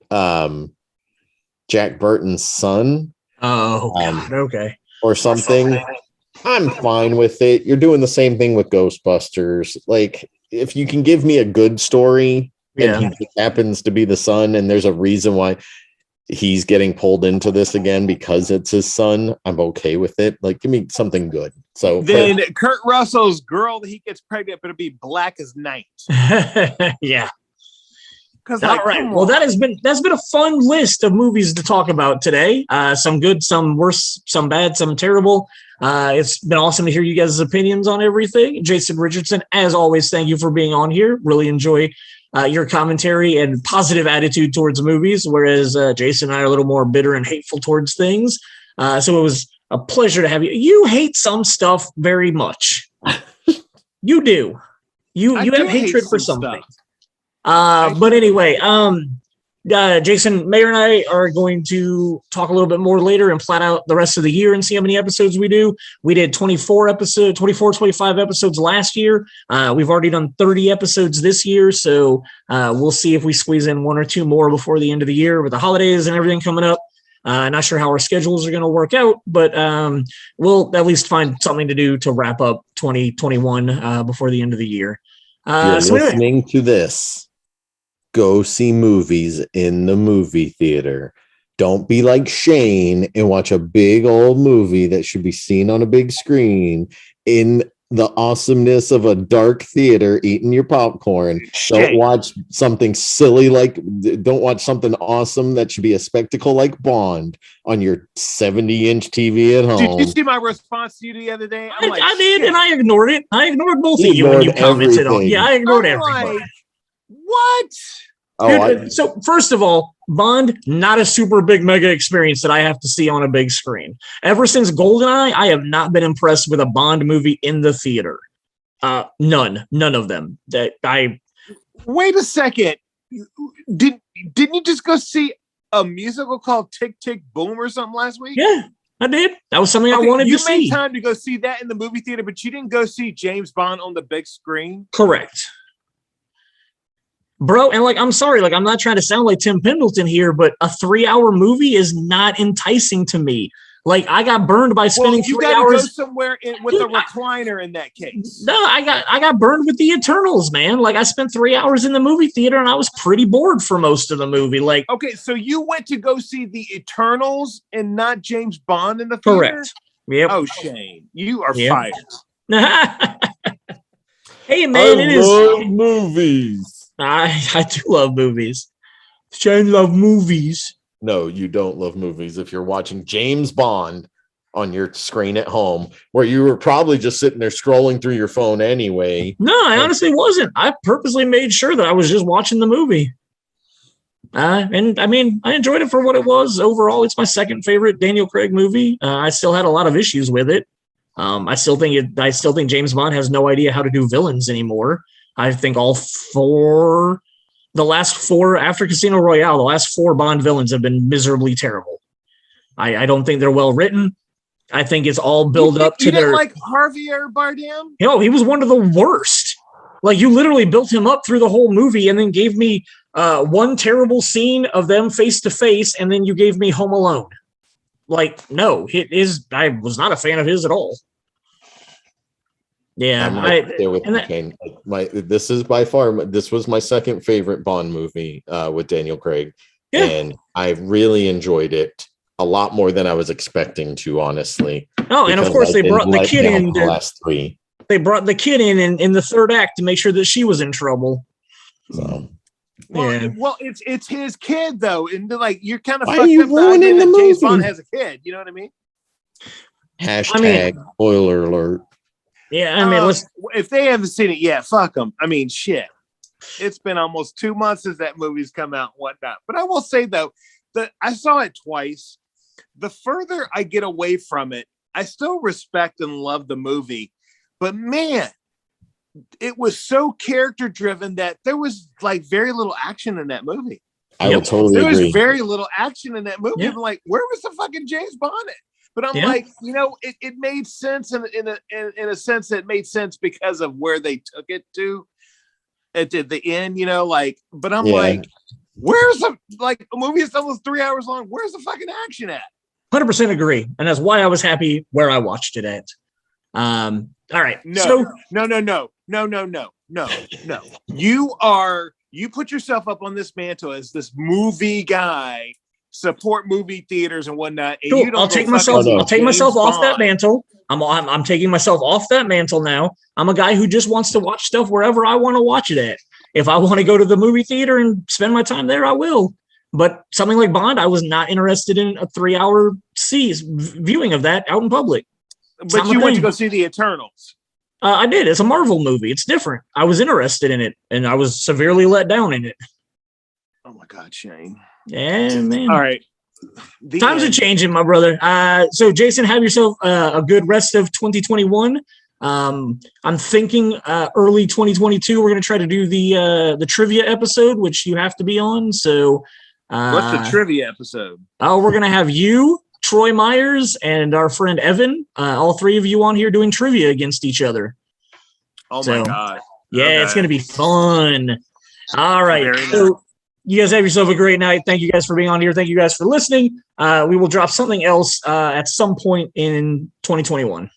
Jack Burton's son. Okay. Or something. I'm fine with it. You're doing the same thing with Ghostbusters. Like, if you can give me a good story and he happens to be the son and there's a reason why he's getting pulled into this again because it's his son, I'm okay with it. Like, give me something good. So then Kurt Russell's girl that he gets pregnant better be black as night. Yeah. All right. Well, that's been a fun list of movies to talk about today. Some good, some worse, some bad, some terrible. It's been awesome to hear you guys' opinions on everything. Jason Richardson, as always, thank you for being on here. Really enjoy your commentary and positive attitude towards movies, whereas Jason and I are a little more bitter and hateful towards things. So it was a pleasure to have you. You hate some stuff very much. You do. You have hatred for something. But anyway, Jason, Mayor and I are going to talk a little bit more later and flat out the rest of the year and see how many episodes we do. We did 25 episodes last year. We've already done 30 episodes this year. So we'll see if we squeeze in one or two more before the end of the year with the holidays and everything coming up. Not sure how our schedules are going to work out, but we'll at least find something to do to wrap up 2021 before the end of the year. If you're listening to this, go see movies in the movie theater. Don't be like Shane and watch a big old movie that should be seen on a big screen in the awesomeness of a dark theater eating your popcorn. Don't watch something silly don't watch something awesome that should be a spectacle like Bond on your 70-inch TV at home. Did you see my response to you the other day? I did, and I ignored it. I ignored both of you when you commented on it. Yeah, I ignored everything. What? Dude, so first of all, Bond, not a super big mega experience that I have to see on a big screen. Ever since GoldenEye, I have not been impressed with a Bond movie in the theater. None of them. Wait a second. Didn't you just go see a musical called Tick Tick Boom or something last week? Yeah, I did. That was something I wanted to see. You made time to go see that in the movie theater, but you didn't go see James Bond on the big screen? Correct. Bro, and I'm sorry, I'm not trying to sound like Tim Pendleton here, but a 3-hour movie is not enticing to me. I got burned by spending 3 hours. You gotta go somewhere with a recliner in that case. No, I got burned with the Eternals, man. I spent 3 hours in the movie theater and I was pretty bored for most of the movie. Okay, so you went to go see the Eternals and not James Bond in the theater? Correct. Yep. Oh, Shane, you are fired. Hey, man, I love movies. I do love movies. Shane love movies. No, you don't love movies if you're watching James Bond on your screen at home, where you were probably just sitting there scrolling through your phone anyway. No, I honestly wasn't. I purposely made sure that I was just watching the movie. And I mean, I enjoyed it for what it was. Overall, it's my second favorite Daniel Craig movie. I still had a lot of issues with it. I still think James Bond has no idea how to do villains anymore. I think the last four after Casino Royale, the last four Bond villains have been miserably terrible. I don't think they're well written. I think it's all build up to their. Like Javier Bardem? He was one of the worst. You literally built him up through the whole movie and then gave me one terrible scene of them face to face, and then you gave me Home Alone. No, I was not a fan of his at all. Yeah, this is by far this was my second favorite Bond movie with Daniel Craig, and I really enjoyed it a lot more than I was expecting to, honestly. Oh, and of course they brought the kid in. The last three. They brought the kid in the third act to make sure that she was in trouble. So. Well, it's his kid though, and you're kind of why are you ruining the movie? James Bond has a kid, you know what I mean? Hashtag spoiler alert. Yeah, I mean, if they haven't seen it yet, fuck them. I mean, shit. It's been almost 2 months since that movie's come out and whatnot. But I will say, though, that I saw it twice. The further I get away from it, I still respect and love the movie. But, man, it was so character-driven that there was, very little action in that movie. I will totally agree. There was very little action in that movie. Yep. I'm like, where was the fucking James Bond at? But I'm it made sense in a sense that made sense because of where they took it to at the end, but I'm where's the a movie is almost 3 hours long? Where's the fucking action at? 100% agree. And that's why I was happy where I watched it at. All right. No. You put yourself up on this mantle as this movie guy. Support movie theaters and whatnot. And cool. I'll take myself off that mantle. I'm taking myself off that mantle now. I'm a guy who just wants to watch stuff wherever I want to watch it at. If I want to go to the movie theater and spend my time there, I will. But something like Bond, I was not interested in a 3-hour viewing of that out in public. But you went to go see the Eternals. I did. It's a Marvel movie. It's different. I was interested in it, and I was severely let down in it. Oh my God, Shane. Yeah, man. All right. Times are changing, my brother. So, Jason, have yourself a good rest of 2021. I'm thinking early 2022, we're going to try to do the trivia episode, which you have to be on. So What's the trivia episode? Oh, we're going to have you, Troy Myers, and our friend Evan, all three of you on here doing trivia against each other. Oh, my God. Yeah, Okay. it's going to be fun. All right. Very nice. So you guys have yourself a great night. Thank you guys for being on here. Thank you guys for listening. We will drop something else at some point in 2021.